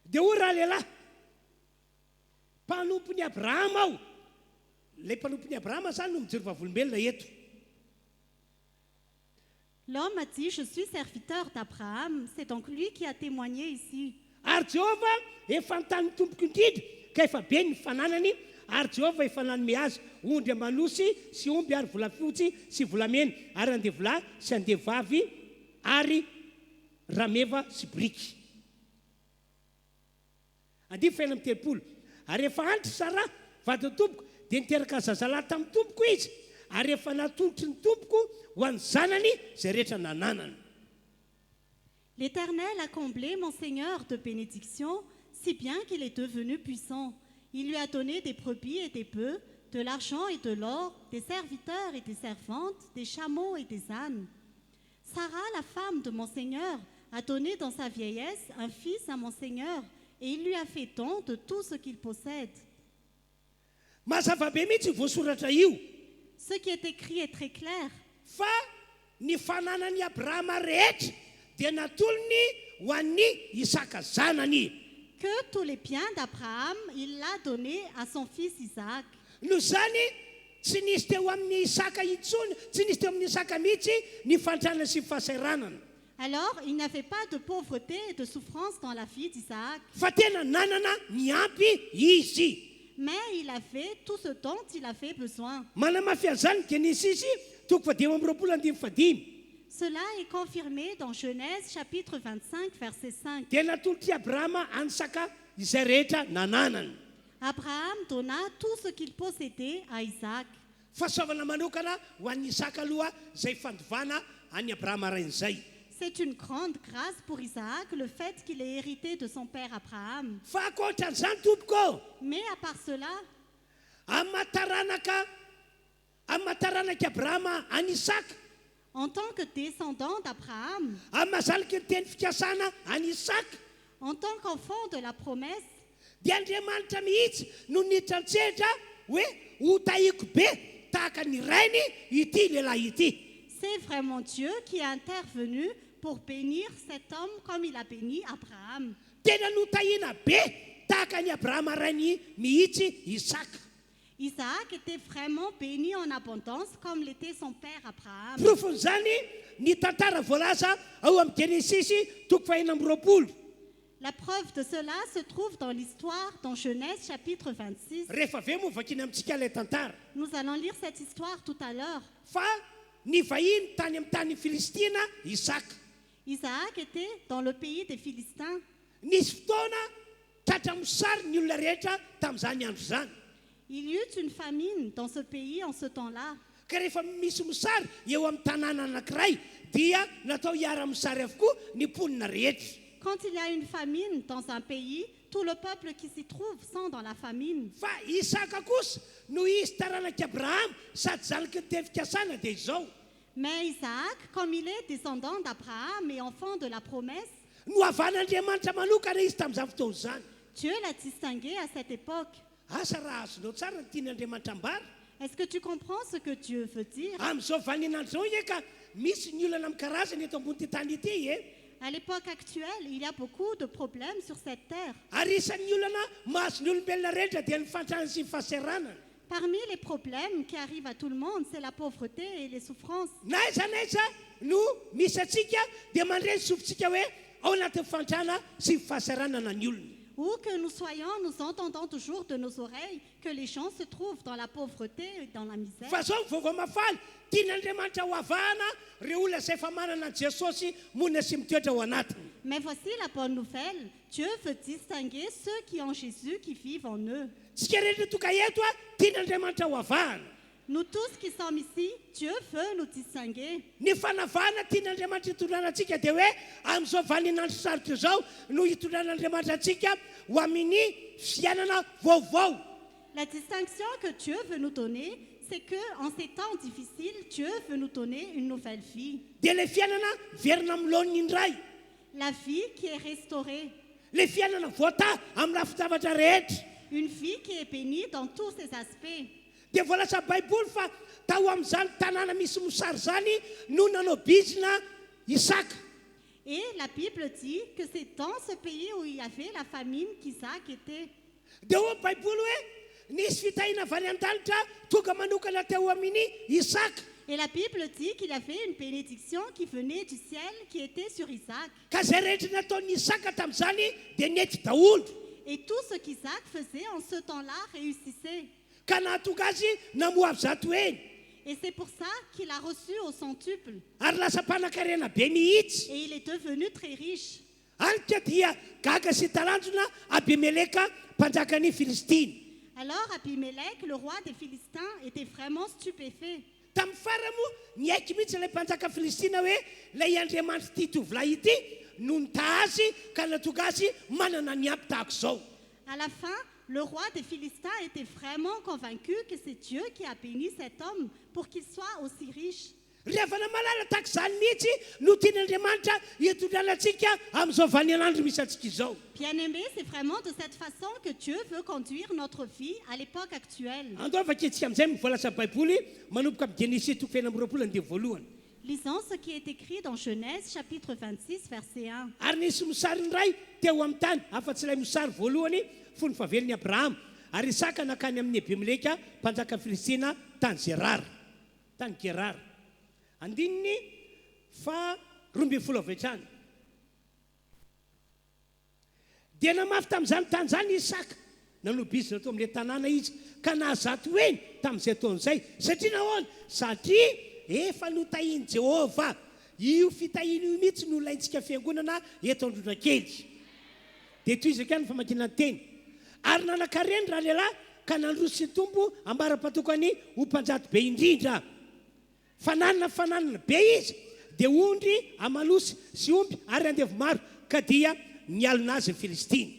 dia ho raha lehilahy mpanompon'ny Abrahama ao. Le mpanompon'ny Abrahama zany no mijery vavolombelona eto. L'homme a dit, je suis serviteur d'Abraham. C'est donc lui qui a témoigné ici. Ary Jehova efa nitany tompoko indrindra ka efa be ny fananany ary Jehova efa nanome azy ondry amanosy sy omby ary volafotsy sy volamena ary andevolahy sy andevavy ary rameva sy briky. 5:30. Ary efa antry Sara vady tompoko dia niteraka zazalahy tamin'ny tompoko izy ary efa natolotry ny tompoko ho an'ny zanany izay rehetra nananany. L'Éternel a comblé mon Seigneur de bénédictions, si bien qu'il est devenu puissant. Il lui a donné des brebis et des bœufs, de l'argent et de l'or, des serviteurs et des servantes, des chameaux et des ânes. Sarah, la femme de mon Seigneur, a donné dans sa vieillesse un fils à mon Seigneur, et il lui a fait don de tout ce qu'il possède. Mazava be mihitsy voasoratra io Ce qui est écrit est très clair. fa ny fananan'i Abrahama rehetra dia natolony ho an'ny Isaka zanany. Que tous les biens d'Abraham, il l'a donné à son fils Isaac. No zany tsy nisy teo amin'ny Isaka intsony, tsy nisy teo amin'ny Isaka mihitsy ny fantrana sy ny fahasahiranana. Alors, il n'y avait pas de pauvreté et de souffrance dans la vie d'Isaac, fa tena nanana ny ampy izy. mais il avait tout ce dont il avait besoin. Manamafy an'izany Genesis 15:25. Cela est confirmé dans Genèse chapitre 25, verset 5. Dia natolotra Abrahama anisaka izay rehetra nananany. Abraham donna tout ce qu'il possédait à Isaac. Fahasoavana manokana ho an'ny Isaka aloha izay fandovana any Abrahama rain'izay. C'est une grande grâce pour Isaac le fait qu'il ait hérité de son père Abraham. Fa ankoatran'izany tompoko, Mais à part cela, amataranaka Abrahama any Isaka, en tant que descendant d'Abraham, amazaliky ny teny fikasana any Isaka, en tant qu'enfant de la promesse, dia Andriamanitra mihitsy no nitrantsehatra hoe ho tahiko be tahaka ny rainy ity lehilahy ity. c'est vraiment Dieu qui est intervenu pour bénir cet homme comme il a béni Abraham. Tena notahina be tahaka ny Abrahama rainy mihitsy Isaka. Isaac était vraiment béni en abondance comme l'était son père Abraham. Profon'izany ny tantara voalaza ao amin'ny Genesis 2:20. La preuve de cela se trouve dans l'histoire dans Genèse chapitre 26. Rehefa avy eo moa vakiny amintsika ilay tantara. Nous allons lire cette histoire tout à l'heure. Fa ny vahiny tany amin'ny tany Filistina Isaka. Isaac était dans le pays des Philistins. Nisy fotoana tratra mosary ny olona rehetra tamin'izany andro zany. Il y eut une famine dans ce pays en ce temps-là. Ka rehefa misy mosary eo amin'ny tanàna anankiray dia natao hiara-mosary avokoa ny mponina rehetra. Quand il y a une famine dans un pays, tout le peuple qui s'y trouve sont dans la famine. Fa Isaka kosa no izy taranak'i Abraham sady zanaky ny teny fikasana dia izao. Mais Isaac, comme il est descendant d'Abraham et enfant de la promesse, No havan'Andriamanitra manokana izy tamin'izany fotoana izany. Dieu l'a distingué à cette époque. Asa raha azonao tsara ny tian'Andriamanitra ambara. Est-ce que tu comprends ce que Dieu veut dire? Amin'izao vaninandro izao eka misy ny olana amin'ny karazany eto ambony ty tany ity e. À l'époque actuelle, il y a beaucoup de problèmes sur cette terre. Ary isan'ny olana mahazo ny olombelona rehetra dia ny fantrana sy ny fahasaranana. Parmi les problèmes qui arrivent à tout le monde, c'est la pauvreté et les souffrances. Na aiza no misy atsika dia mandray sofintsika hoe ao anatin'ny fantrana sy ny fahasaranana ny olona. Où que nous soyons, nous entendons toujours de nos oreilles que les gens se trouvent dans la pauvreté et dans la misère. Fa zao vaovao mafaly tian'Andriamanitra ho avahana ireo olona izay efa manana Jesosy monina sy mitoetra ao anatiny. Mais voici la bonne nouvelle. Dieu veut distinguer ceux qui ont Jésus qui vivent en eux. Tsika rehetra toka eto tian'Andriamanitra ho avahana. Nous tous qui sommes ici, Dieu veut nous distinguer. Ny fanavahana tian'Andriamanitra hitondrana antsika dia hoe amin'izao vaninandro sarotra izao no hitondran'Andriamanitra antsika ho amin'ny fiainana vaovao. La distinction que Dieu veut nous donner, c'est qu'en ces temps difficiles, Dieu veut nous donner une nouvelle vie. Dia ilay fiainana verina amin'ny laoniny indray. La vie qui est restaurée. Ilay fiainana voata amin'ny lafitavatra rehetra. Une vie qui est bénie dans tous ses aspects. Dia voalaza Baiboly fa tao amin'izany tanàna misy mosary zany no nanao bizina Isaka. Et la Bible dit que c'est dans ce pays où il y avait la famine qu'Isaac était. Dia ho Baiboly hoe nisy fitahina avy any an-danitra tonga manokana teo amin'ny Isaka. Et la Bible dit qu'il y avait une bénédiction qui venait du ciel qui était sur Isaac. Ka zay rehetra nataon'ny Isaka tamin'izany dia nety daholo. Et tout ce qu'Isaac faisait en ce temps-là réussissait. Ka nahatonga azy namoa avy zato eny. Et c'est pour ça qu'il a reçu au centuple. Ary lasa mpanan-karena be mihitsy. Et il est devenu très riche. Anitra dia gaga sy talanjona Abimeleka mpanjakan'ny Filistiny. Alors Abimelech, le roi des Philistins, était vraiment stupéfait. Tamin'ny fara moa niaiky mihitsy ilay mpanjaka Filistina hoe ilay Andriamanitra ity tovolahy ity no nitaha azy ka natonga azy manana ny ampy tahako izao. À la fin, le roi des Philistins était vraiment convaincu que c'est Dieu qui a béni cet homme pour qu'il soit aussi riche. Rehefa namalala tahaka izany mihitsy no tian'Andriamanitra hitondrana antsika amin'izao vaninandro misy antsika izao. Bien-aimés, c'est vraiment de cette façon que Dieu veut conduire notre vie à l'époque actuelle. Andao vaketsika amin'izay mivoalasa Baiboly manomboka amin'ny Genesis 2:20 Lisons ce qui est écrit dans Genèse chapitre 26 verset 1. Ary nisy mosary ndray teo amin'ny tany afa-tsy ilay mosary voalohany fony favelon'i Abrahama. Ary Isaka nakany amin'ny Abimeleka mpanjaka Filistina tany Gerara. Tany Gerara. Andininy fa 12 avetrany dia namafy tamin'izany tany zany Isaka nanobizina tao amin'ilay tanàna izy ka nahazato eny tamin'izay taon'izay satria nahoana satria efa notahiny Jehova io fitahiny io mihitsy no ilaintsika fiangonana eto Andronakely dia toy izay ka ny famakiana teny ary nanankareny raha lehilahy ka nandroso sy tompo ambara-patokany ho mpanjato be indrindra fananana be izy dia ondry amalosy sy omby ary andevo maro ka dia nialona azy Philistine.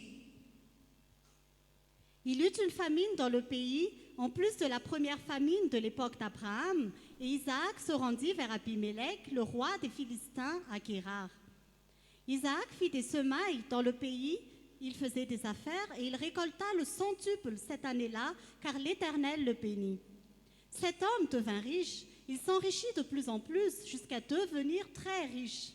Il eut une famine dans le pays, en plus de la première famine de l'époque d'Abraham, et Isaac se rendit vers Abimélec, le roi des Philistins, à Guérar. Isaac fit des semailles dans le pays, il faisait des affaires, et il récolta le centuple cette année-là, car l'Éternel le bénit. Cet homme devint riche, il s'enrichit de plus en plus, jusqu'à devenir très riche.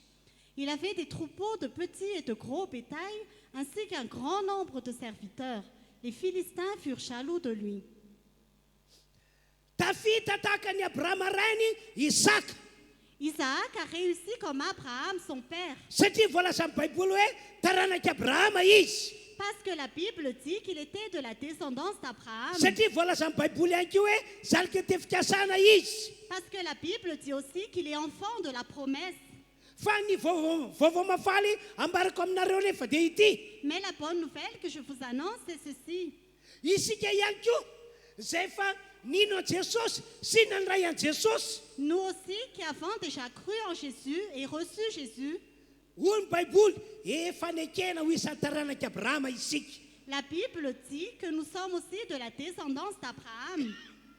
Il avait des troupeaux de petits et de gros bétail, ainsi qu'un grand nombre de serviteurs. Les Philistins furent jaloux de lui. Tafita tahakany Abrahama rainy Isaka Isaac a réussi comme Abraham, son père, satria voalaza amin'ny baiboly hoe taranaka Abrahama izy parce que la Bible dit qu'il était de la descendance d'Abraham, satria voalaza amin'ny baiboly ihany koa hoe zalika tefikasana izy parce que la Bible dit aussi qu'il est enfant de la promesse. fa ny vaovao mafaly ambarako aminareo nefa dia ity Mais la bonne nouvelle que je vous annonce, c'est ceci. isika ihany koa zay fa nino an Jesosy sy nandray an Jesosy Nous aussi qui avons déjà cru en Jésus et reçu Jésus, hoy ny baiboly efa nekena ho isan'ny taranaka Abrahama isika la Bible dit que nous sommes aussi de la descendance d'Abraham.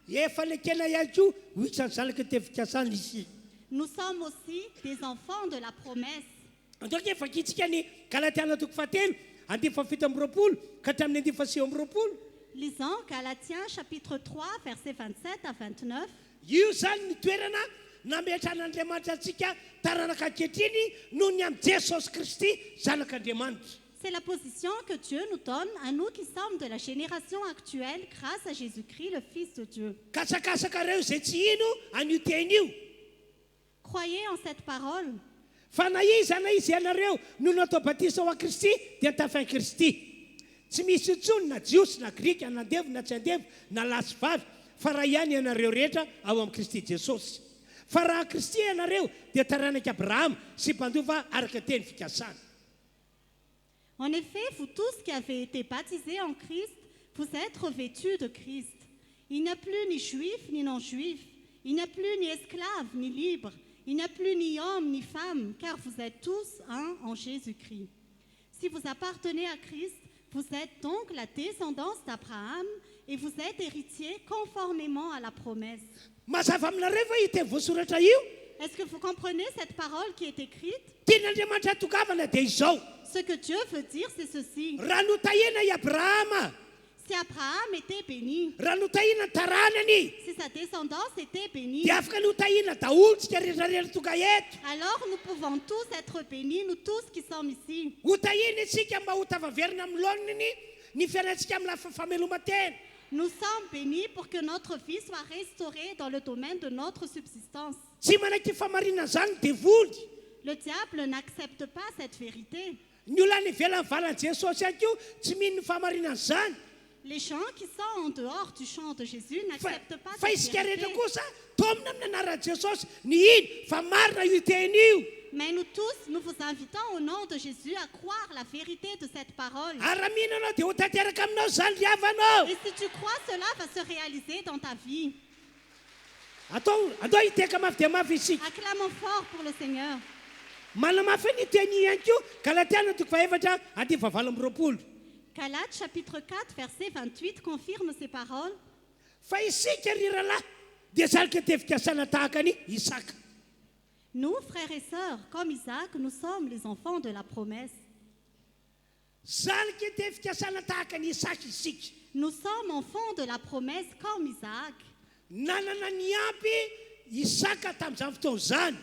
efa nekena ihany koa ho isan'ny zalaka tefikasana izy Nous sommes aussi des enfants de la promesse. antoka efa kitsika ny Galatiana toko fahatelo andimy fafito amby roapolo ka hatramin'ny andimy fasio amby roapolo Lisons Galatiens chapitre 3, versets 27 à 29. io zany ny toerana nametran'Andriamanitra antsika taranaka ankehitriny noho ny amin'ny Jesosy Kristy zanak'Andriamanitra. C'est la position que Dieu nous donne à nous qui sommes de la génération actuelle grâce à Jésus-Christ, le Fils de Dieu. Kasakasaka reo izay tsy ino an'io teny io Croyez en cette parole. fa na iza ianareo no natao batisa ao a Kristy dia tafain Kristy tsy misy intsony na jiosy na grika na andevo na tsy andevo na lasy vavy fa raha ihany ianareo rehetra ao amin'ny Kristy Jesosy fa raha Kristy ianareo dia taranaka Abrahama sy mpandova araka teny fikasana. En effet, vous tous qui avez été baptisés en Christ, vous êtes revêtus de Christ. Il n'y a plus ni juif ni non-juif, il n'y a plus ni esclave ni libre, il n'y a plus ni homme ni femme, car vous êtes tous un en Jésus-Christ. Si vous appartenez à Christ, vous êtes donc la descendance d'Abraham et vous êtes héritiers conformément à la promesse. Mazava aminareo va ity voasoratra io Est-ce que vous comprenez cette parole qui est écrite? tian'Andriamanitra tongavana dia izao Ce que Dieu veut dire, c'est ceci. raha notahina i Abrahama Si Abraham était béni, raha notahina ny taranany si sa descendance était bénie, dia afaka notahina daholo tsika rehetrarehetra tonga eto alors nous pouvons tous être bénis, nous tous qui sommes ici. hotahina isika mba ho tavaverina amin'ny loniny ny fiainantsika amin'ny lafa fameloma-tena. Nous sommes bénis pour que notre vie soit restaurée dans le domaine de notre subsistance. Tsy manaiky famarinana zany ny devoly Le diable n'accepte pas cette vérité. ny olona ny ivelan'ny valan'i Jesosy ihany koa tsy mino ny famarinana zany Les gens qui sont en dehors du champ de Jésus n'acceptent pas fa cette isika vérité. rehetra kosa tomina amin'ny anaran'i Jesosy ny ino fa marina io teny io Mais nous tous, nous vous invitons au nom de Jésus à croire la vérité de cette parole. ary raha mihina anao dia ho tanteraka aminao zany riavanao Et si tu crois, cela va se réaliser dans ta vie. andao hiteka mafy dia mafy isika Acclamons fort pour le Seigneur. manamafy ny teny ihany koa Galatiana toko faefatra andimy favalo amby roapolo Galates chapitre 4, verset 28 confirme ces paroles. fa isika ry rahalahy dia zalika tefikasana tahaka ny Isaka. Nous, frères et sœurs, comme Isaac, nous sommes les enfants de la promesse. Zalika tefikasana tahaka ny Isaka isika. Nous sommes enfants de la promesse comme Isaac. Nanana ny ampy Isaka tamin'izany fotoana zany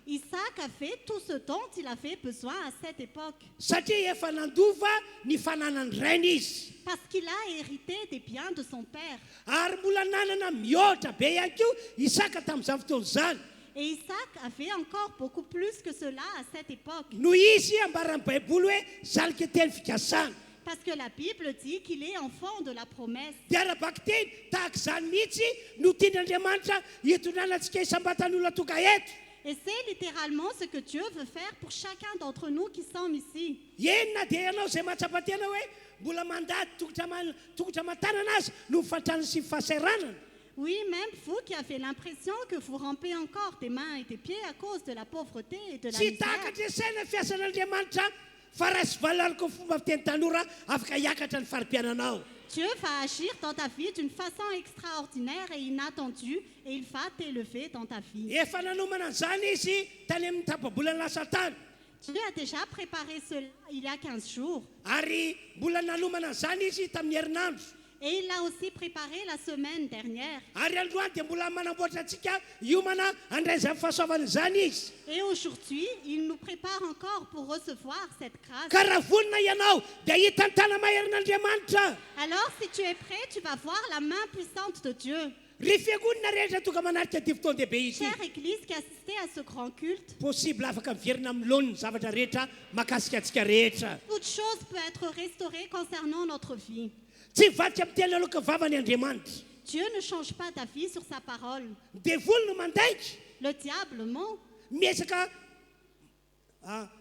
Isaac a fait tout ce dont il avait besoin à cette époque. satria efa nandova ny fananany rainy izy Parce qu'il a hérité des biens de son père. ary mbola nanana mihoatra be ihany koa Isaka tamin'izany fotoana zany. Et Isaac a fait encore beaucoup plus que cela à cette époque. no izy ambaran'ny baiboly hoe zalika teny fikasana Parce que la Bible dit qu'il est enfant de la promesse. dia arabaky teny tahaka izany mihitsy no tian'Andriamanitra hitondranatsika isam-batan'olona tonga eto. Et c'est littéralement ce que Dieu veut faire pour chacun d'entre nous qui sommes ici. enina dia ianao izay mahatsapa-tena hoe mbola mandady tongotra mantanana azy no mifantrana sy fahasairanana. Oui, même vous qui avez l'impression que vous rampez encore des mains et des pieds à cause de la pauvreté et de la tsy misère. takatra saina fiasan'Andriamanitra fa raha sy valariko fomba fiteny tanora afaka hiakatra ny farim-piananao. Dieu va agir dans ta vie d'une façon extraordinaire et inattendue et il va t'élever dans ta vie. Efa nanomana an'izany izy tany amin'ny tapabolana lasa tany Dieu a déjà préparé cela il y a 15 jours ary mbola nanomana an'izany izy tamin'ny herinandro. et il l'a aussi préparé la semaine dernière. Ary androany dia mbola manamboatra antsika hiomana andraizan'ny fahasoavan'izany izy. Et aujourd'hui, il nous prépare encore pour recevoir cette grâce. Ka raha vonona ianao dia hita ny tana maherin'Andriamanitra. Alors si tu es prêt, tu vas voir la main puissante de Dieu. Ry fiangonana rehetra tonga manarika ty fotoan-dehibe ity Chère Église qui assistait à ce grand culte, possible afaka miverina milony ny zavatra rehetra mahakasika antsika rehetra. toute chose peut être restaurée concernant notre vie. Tsy vatika amin'ny tena aloka vavany Andriamanitra. Dieu ne change pas ta vie sur sa parole. Devoly no mandaiky Le diable ment.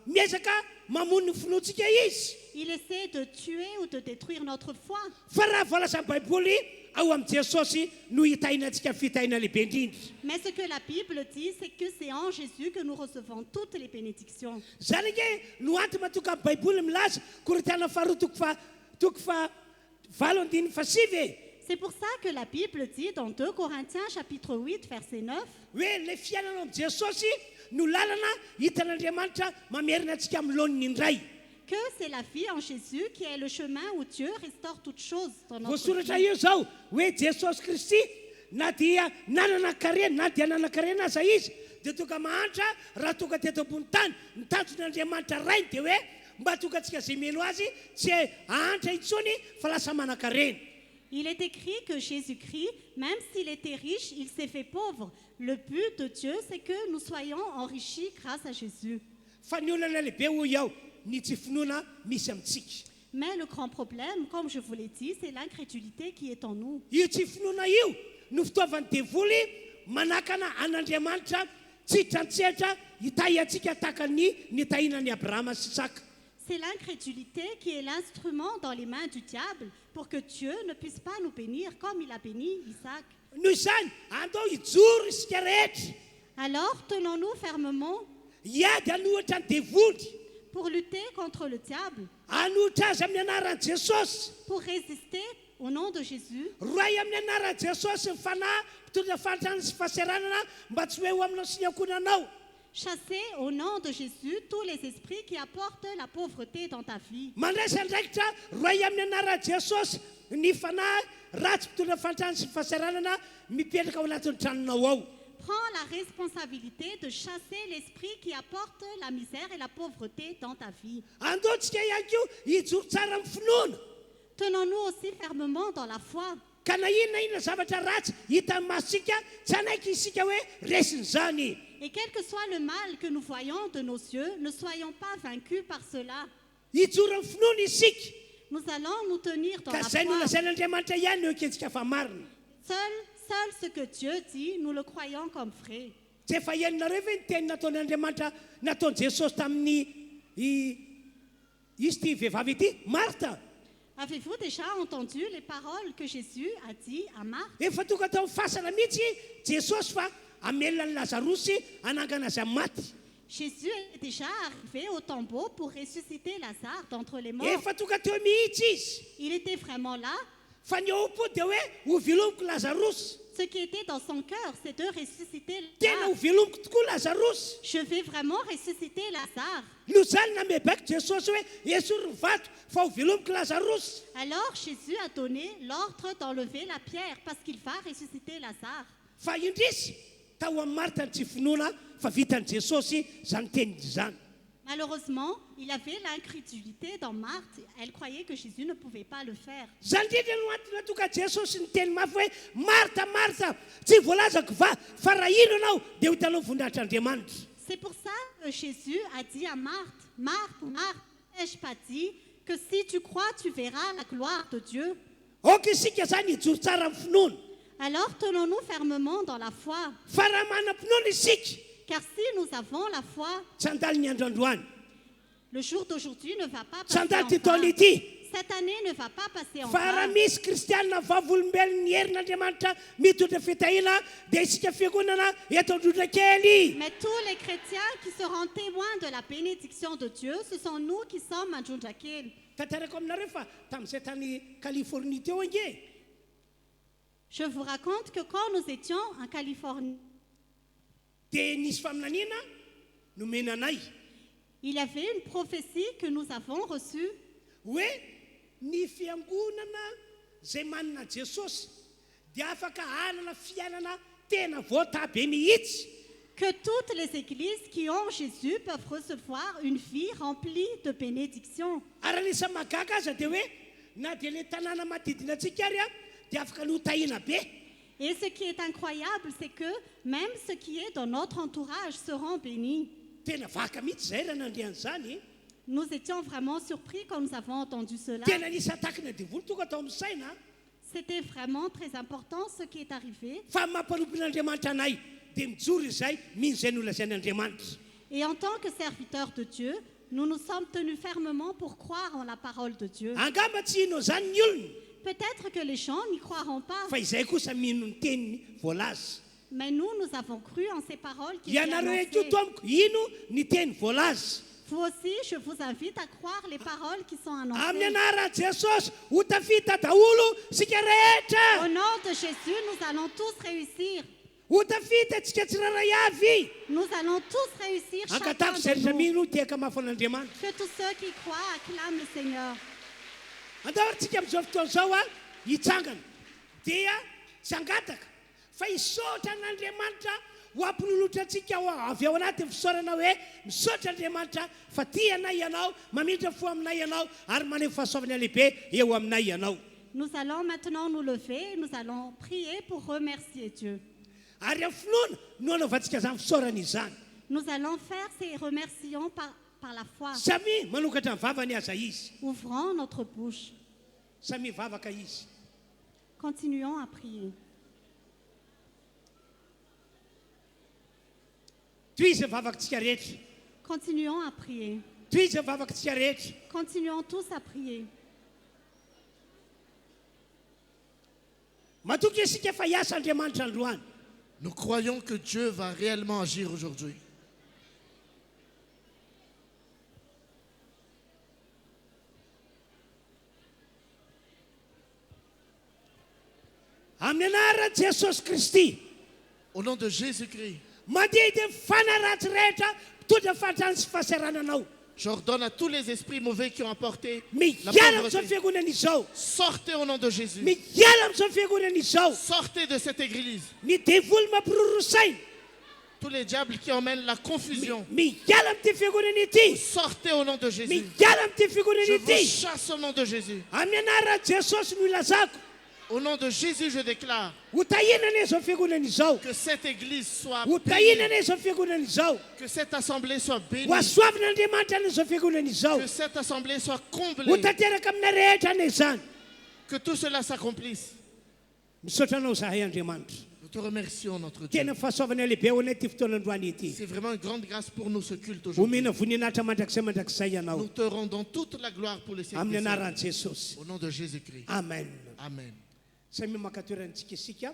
miezaka mamono ny finoantsika izy. Il essaie de tuer ou de détruire notre foi. Fa raha voalasan'ny baiboly ao amin'ny Jesosy no hitahinantsika fitahina lehibe indrindra. Mais ce que la Bible dit, c'est que c'est en Jésus que nous recevons toutes les bénédictions. Zany hoe no anty matoka amin'ny baiboly milaza Korintana faharoa toko fa 7:7 C'est pour ça que la Bible dit dans 2 Corinthiens chapitre 8 verset 9, hoe le fiainana amin'ny Jesosy no lalana hitan'Andriamanitra mamerina antsika amin'ny laoniny indray. que c'est la vie en Jésus qui est le chemin où Dieu restaure toutes choses dans notre Voasoratra vie. io zao hoe Jesosy Kristy na dia nanana-karena na dia nanana-karena aza izy dia tonga mahantra raha tonga teto ambony tany ny tanjon'Andriamanitra rainy dia hoe mba tonga antsika zay meno azy tsy hahantra intsony fa lasa manan-karena. Il est écrit que Jésus-Christ, même s'il était riche, il s'est fait pauvre. Le but de Dieu, c'est que nous soyons enrichis grâce à Jésus. Fa ny olana lehibe hoy ao ny tsy finoana misy amintsika. Mais le grand problème, comme je vous l'ai dit, c'est l'incrédulité qui est en nous. Io tsy finoana io no fitaovan'ny devoly manakana an'Andriamanitra tsy trantsehatra hitahy antsika tahaka ny tahinan'ny Abrahama sy Isaka. C'est l'incrédulité qui est l'instrument dans les mains du diable pour que Dieu ne puisse pas nous bénir comme il a béni Isaac. Noho izany andao hijoro isika rehetra Alors, tenons-nous fermement hiady hanohatra ny devoly pour lutter contre le diable, hanohitra azy amin'ny anaran'i Jesosy pour résister au nom de Jésus, roay amin'ny anaran'i Jesosy ny fanahy mpitondra fantrana sy fahasaranana mba tsy hoe ho aminao sy ny ankonanao. chasser au nom de Jésus tous les esprits qui apportent la pauvreté dans ta vie. Mandraisa ndraikitra roay amin'ny anaran'i Jesosy ny fanahy ratsy mpitondra fantrana sy fahasaranana mipetraka ao anatin'ny tranonao ao. Prends la responsabilité de chasser l'esprit qui apporte la misère et la pauvreté dans ta vie. Andaontsika ihany koa hijoro tsara amin'ny finoana Tenons-nous aussi fermement dans la foi. ka na inona zavatra ratsy hita amin'ny masika tsy anaiky isika hoe resin'izany. Et quel que soit le mal que nous voyons de nos yeux, ne soyons pas vaincus par cela. Hijoro amin'ny finoana isika Nous allons nous tenir dans ka la izay no foi. lazain'Andriamanitra ihany no eketsika fa marina. Seul ce que Dieu dit, nous le croyons comme vrai. Tsy efa henonareo ve ny teny nataon'Andriamanitra nataon'i Jesosy tamin'ny izy ty vehivavy ity Marta. Avez-vous déjà entendu les paroles que Jésus a dit à Marthe? Efa tonga tao amin'ny fasana mihitsy Jesosy fa amelona ny Lazarosy anangana azy amin'ny maty. Jésus est déjà arrivé au tombeau pour ressusciter Lazare d'entre les morts. Efa tonga teo mihitsy izy Il était vraiment là. fa ny ao po dia hoe ho velomiko Lazarosy. Ce qui était dans son cœur, c'est de ressusciter Tena ho Lazare. velomiko tokoa Lazarosy. Je vais vraiment ressusciter Lazare. No zany namebaiko Jesosy hoe esory ny vato fa ho velomiko Lazarosy. Alors Jésus a donné l'ordre d'enlever la pierre parce qu'il va ressusciter Lazare. Fa indrisy tao amin'ny Marta ny tsy finoana fa vitan'i Jesosy zany teniny zany. Malheureusement, il avait l'incrédulité dans Marthe. Elle croyait que Jésus ne pouvait pas le faire. Zany indrindra no antony tonga Jesosy ny teny mafy hoe Martha Martha tsy voalazako va fa raha ino anao dia ho hitanao voninahitran'Andriamanitra. C'est pour ça que Jésus a dit à Marthe, Marthe, Marthe, n'ai-je pas dit que si tu crois, tu verras la gloire de Dieu? Oka isika zany hijoro tsara amin'ny finoana. Alors tenons-nous fermement dans la foi, Fa raha manam-pinoana isika, car si nous avons la foi, tsy handalo ny androandroany. le jour d'aujourd'hui ne va pas Tsy passer handalo en ty taona vain. ity. Cette année ne va pas passer en Fa raha vain. misy kristianina vavolombelona ny herin'Andriamanitra mitondra fitahiana dia isika fiangonana eto Androndrakely. Mais tous les chrétiens qui seront témoins de la bénédiction de Dieu, ce sont nous qui sommes à Androndrakely. Tantarako aminareo fa tamin'izay tany Californie teo ange, Je vous raconte que quand nous étions en Californie, dia nisy faminaniana nomena anay il y avait une prophétie que nous avons reçue hoe ny fiangonana izay manana Jesosy dia afaka hanana fiainana tena voata be mihitsy. que toutes les églises qui ont Jésus peuvent recevoir une vie remplie de bénédictions. Ary anisany mahagaga aza dia hoe na dia ilay tanàna manodidina antsika ary a dia afaka notahiana be. Et ce qui est incroyable, c'est que même ce qui est dans notre entourage seront bénis. Tena vaka mihitsy izay raha nandrian'izany. Nous étions vraiment surpris quand nous avons entendu cela. Tena nisy atakina devoly tonga atao amin'ny saina C'était vraiment très important ce qui est arrivé. fa mampanompon'Andriamanitra anay dia mijoro izay mino izay nolazain'Andriamanitra. Et en tant que serviteurs de Dieu, nous nous sommes tenus fermement pour croire en la parole de Dieu. Angamba tsy ino zany ny olona Peut-être que les gens n'y croiront pas, fa izay kosa mino ny teniny voalaza. mais nous avons cru en ces paroles qui étaient Ianareo annoncées. eto amiko ino ny teny voalaza. Vous aussi, je vous invite à croire les paroles qui sont Amin'ny annoncées. anaran'i Jesosy ho tafita daholo sika rehetra. Au nom de Jésus, nous allons tous réussir. Ho tafita tsika tsiraray avy. Nous allons tous réussir, chacun Ankatako izay rehetra de nous. mino tiaka mafon'Andriamanitra. Que tous ceux qui croient acclament le Seigneur. Andavaritsika amin'izao fotoana izao a hitsangana dia tsy angataka fa hisaotra an'Andriamanitra ho ampinolotra antsika avy ao anaty fisaorana hoe misaotra Andriamanitra fa tia anay ianao, mamindra fo aminay ianao ary maneho fahasoavana lehibe eo aminay ianao. Nous allons maintenant nous lever et nous allons prier pour remercier Dieu. Ary amin'ny finoana no anaovantsika izany fisaorana izany. Nous allons faire ces remerciements par la foi. Samy manokatra ny vavany aza izy. Ouvrons notre bouche. Samy vavaka izy. Continuons à prier. Toy izay vavakantsika rehetra. Continuons à prier. Toy izay vavakantsika rehetra. Continuons tous à prier. Matoky isika fa hiasa Andriamanitra androany. Nous croyons que Dieu va réellement agir aujourd'hui. Amin'ny anaran'i Jesosy Kristy, Au nom de Jésus-Christ, mandeha dia fanaratsy rehetra mitondra fahatrany sy fahasarananao. j'ordonne à tous les esprits mauvais qui ont apporté la Mihiala amin'izao pauvreté. fiangonana izao. Sortez au nom de Jésus. Mihiala amin'izao fiangonana izao. Sortez de cette église. Ny devoly mampirorosaina. Tous les diables qui emmènent la confusion. Mihiala amin'ity fiangonana ity. Sortez au nom de Jésus. Mihiala amin'ity fiangonana Je vous ity. chasse au nom de Jésus. Amin'ny anaran'i Jesosy no ilazako. Au nom de Jésus, je déclare Ho tahinana izao fiangonana izao. que cette église soit Ho bénie, tahinana izao fiangonana izao. que cette assemblée soit bénie, Ho asoavin'Andriamanitra n'izao fiangonana izao. que cette assemblée soit Ho comblée, tanteraka amina rehetra na izany. que tout cela s'accomplisse. Misaotra anao zahay Andriamanitra. Nous te remercions, notre Dieu. Tena fahasoavana lehibe ao anaty fotoana androany ity. C'est vraiment une grande grâce pour nous ce culte aujourd'hui. Omena voninahitra mandrakizay Nous ianao. te rendons toute la gloire pour les Amin'ny services. anaran'i Jesosy. Au nom de Jésus-Christ. Amen. Amen. Samy makatoerantsika isika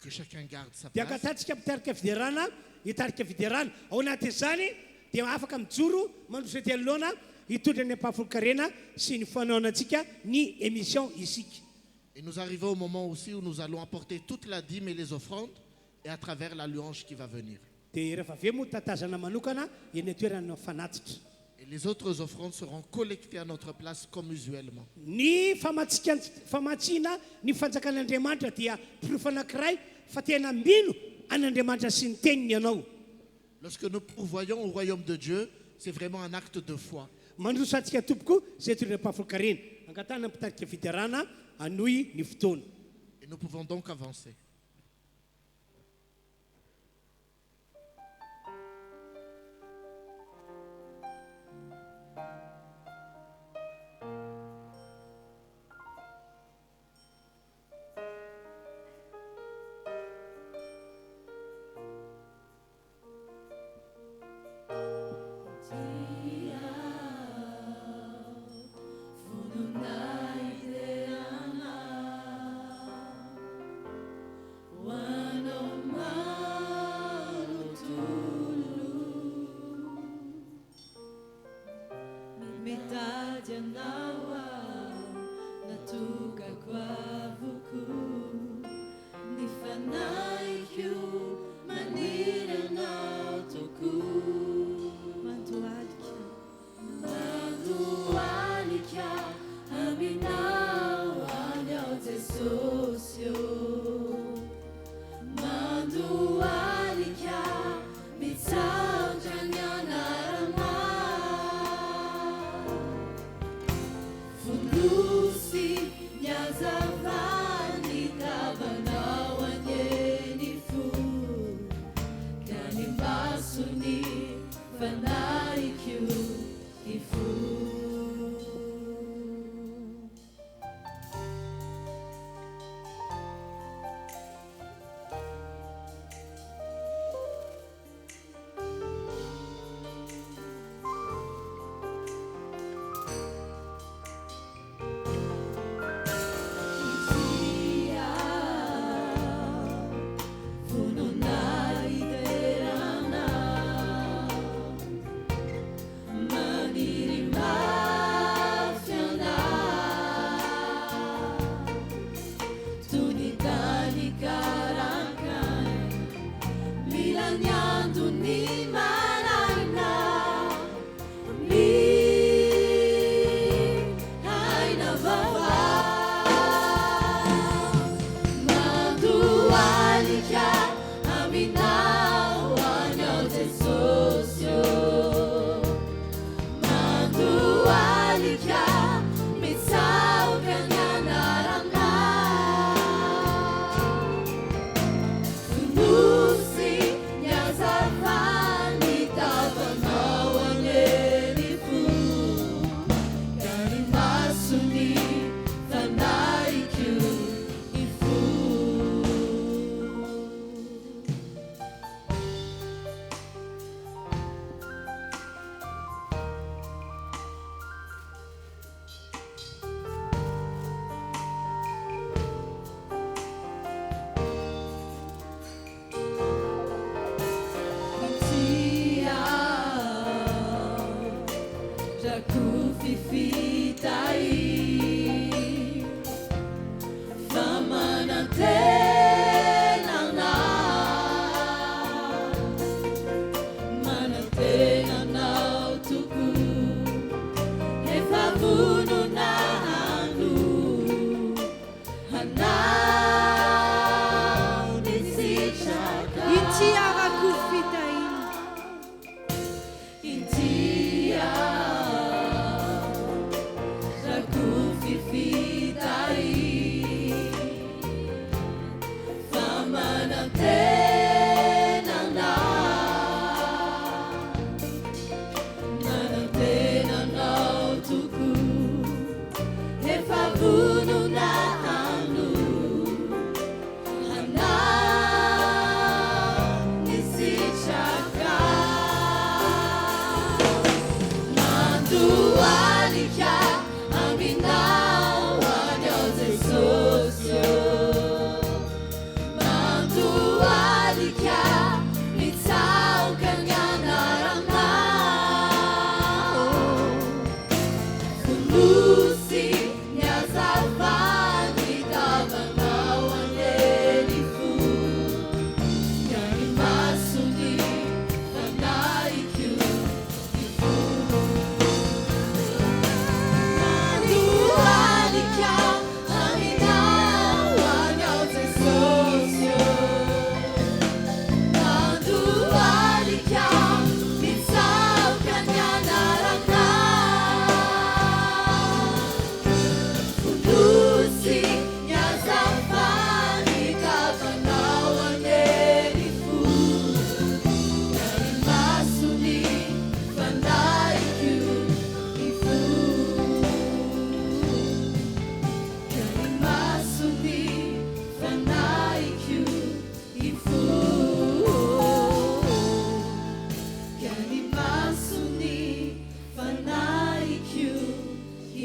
Que chacun garde sa dia place. akatantsika mitarika fiderana hitarika fiderana ao anatin'izany dia afaka mijoro mandroso ety anoloana hitondra ny ampahafolokarena sy ny fanaonantsika ny émission isika. Et nous arrivons au moment aussi où nous allons apporter toute la dîme et les offrandes et à travers la louange qui va venir. Dia rehefa avy moa tatazana manokana eny toerana fanatitra. Et les autres offrandes seront collectées à notre place comme usuellement. Ny famatsiana ny fanjakan'Andriamanitra dia pirofo anankiray fa tena mino an'Andriamanitra sy ny teniny ianao. Lorsque nous pourvoyons au royaume de Dieu, C'est vraiment un acte de foi. mandroso antsika tompoko zay torinam-pahafolon-karena angatana mpitarika fiderana anoy ny fotoana. Et nous pouvons donc avancer. Metade anawa natuka kwa vuku nifanaikyu manira na toku mandualikia aminawa nyote sosio mandualikia mitsaujanya narama Lucy, Yazavani, Kavanawa, Yenifu, Kanibasuni, Fanaiku, Ifu. Manirima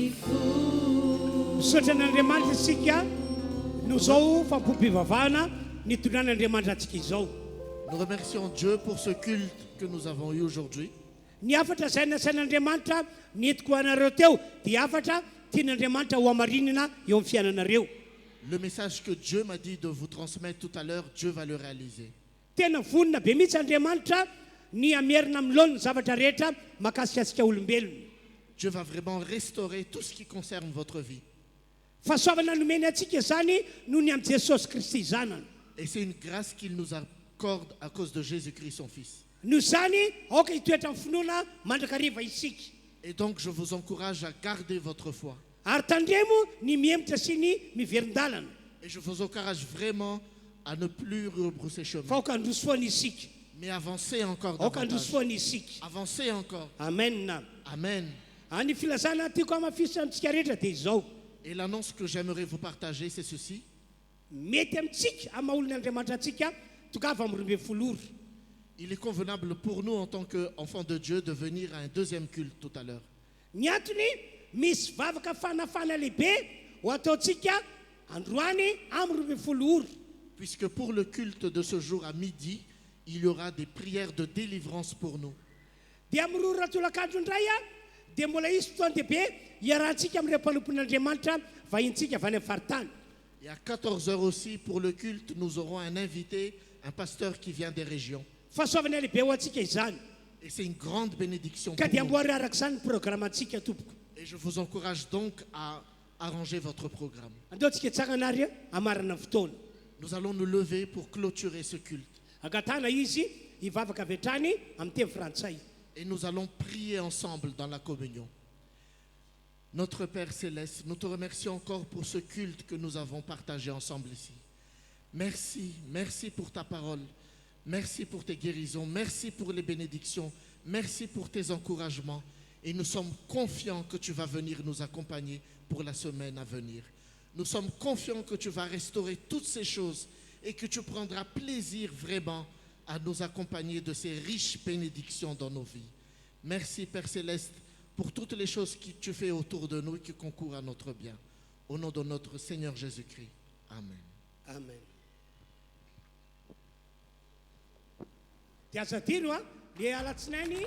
suis fou. misaotra n'Andriamanitra isika no zao fampom-pivavahana nitondran'Andriamanitra antsika izao. Nous remercions Dieu pour ce culte que nous avons eu aujourd'hui. Ny afatra zay nasain'Andriamanitra nentiko anareo teo dia afatra tian'Andriamanitra ho amarinina eo amin'ny fiainanareo. Le message que Dieu m'a dit de vous transmettre tout à l'heure, Dieu va le réaliser. Tena vonina be mihitsy Andriamanitra ny amerina amin'ny laona ny zavatra rehetra mahakasika antsika olombelona. Dieu va vraiment restaurer tout ce qui concerne votre vie. Fahasoavana nomeny antsika zany noho ny amin'ny Jesosy Kristy zanany. Et c'est une grâce qu'il nous accorde à cause de Jésus-Christ, son Fils. Noho zany aoka hitoetra amin'ny finoana mandrakariva isika. Et donc, je vous encourage à garder votre foi. Ary tandremo ny mihemitra sy ny miverin-dalana. Et je vous encourage vraiment à ne plus rebrousser Fa chemin, aoka handroso foana isika. mais avancer encore Aoka handroso davantage. foana isika. Avancez encore. Amen. Amen. Ny filazana tiako amafisitra antsika rehetra dia izao. Et l'annonce que j'aimerais vous partager, c'est ceci. Mety amintsika amin'ny maha-olon'Andriamanitra antsika tokava amin'ny 12 ora. Il est convenable pour nous, en tant qu'enfants de Dieu, de venir à un deuxième culte tout à l'heure. Ny antony misy vavaka fanafana lehibe ho ataontsika androany amin'ny 12 ora. Puisque pour le culte de ce jour à midi, il y aura des prières de délivrance pour nous. Dia amin'ny ora tolakandro indray dia mbola isy fotoan-dehibe iarahantsika amin'ireo mpanompon'Andriamanitra vahintsika avy any amin'ny faritany. Et à 14h aussi, pour le culte, nous aurons un invité, un pasteur qui vient des régions. Fahasoavana lehibe ho antsika izany. Et c'est une grande bénédiction Ka pour dia nous. amboary araka izany ny programmantsika tompoko. Et je vous encourage donc à arranger votre programme. Andeontsika hitsangana ary amarana fotoana. Nous allons nous lever pour clôturer ce culte. Angatana izy hivavaka avy hatrany amin'ny teny frantsay. Et nous allons prier ensemble dans la communion. Notre Père Céleste, nous te remercions encore pour ce culte que nous avons partagé ensemble ici. Merci, merci pour ta parole. Merci pour tes guérisons. Merci pour les bénédictions. Merci pour tes encouragements. Et nous sommes confiants que tu vas venir nous accompagner pour la semaine à venir. Nous sommes confiants que tu vas restaurer toutes ces choses et que tu prendras plaisir vraiment à nous accompagner de ces riches bénédictions dans nos vies. Merci Père Céleste pour toutes les choses que tu fais autour de nous et qui concourent à notre bien. Au nom de notre Seigneur Jésus-Christ. Amen. Amen. Dia azadino le alatsinainy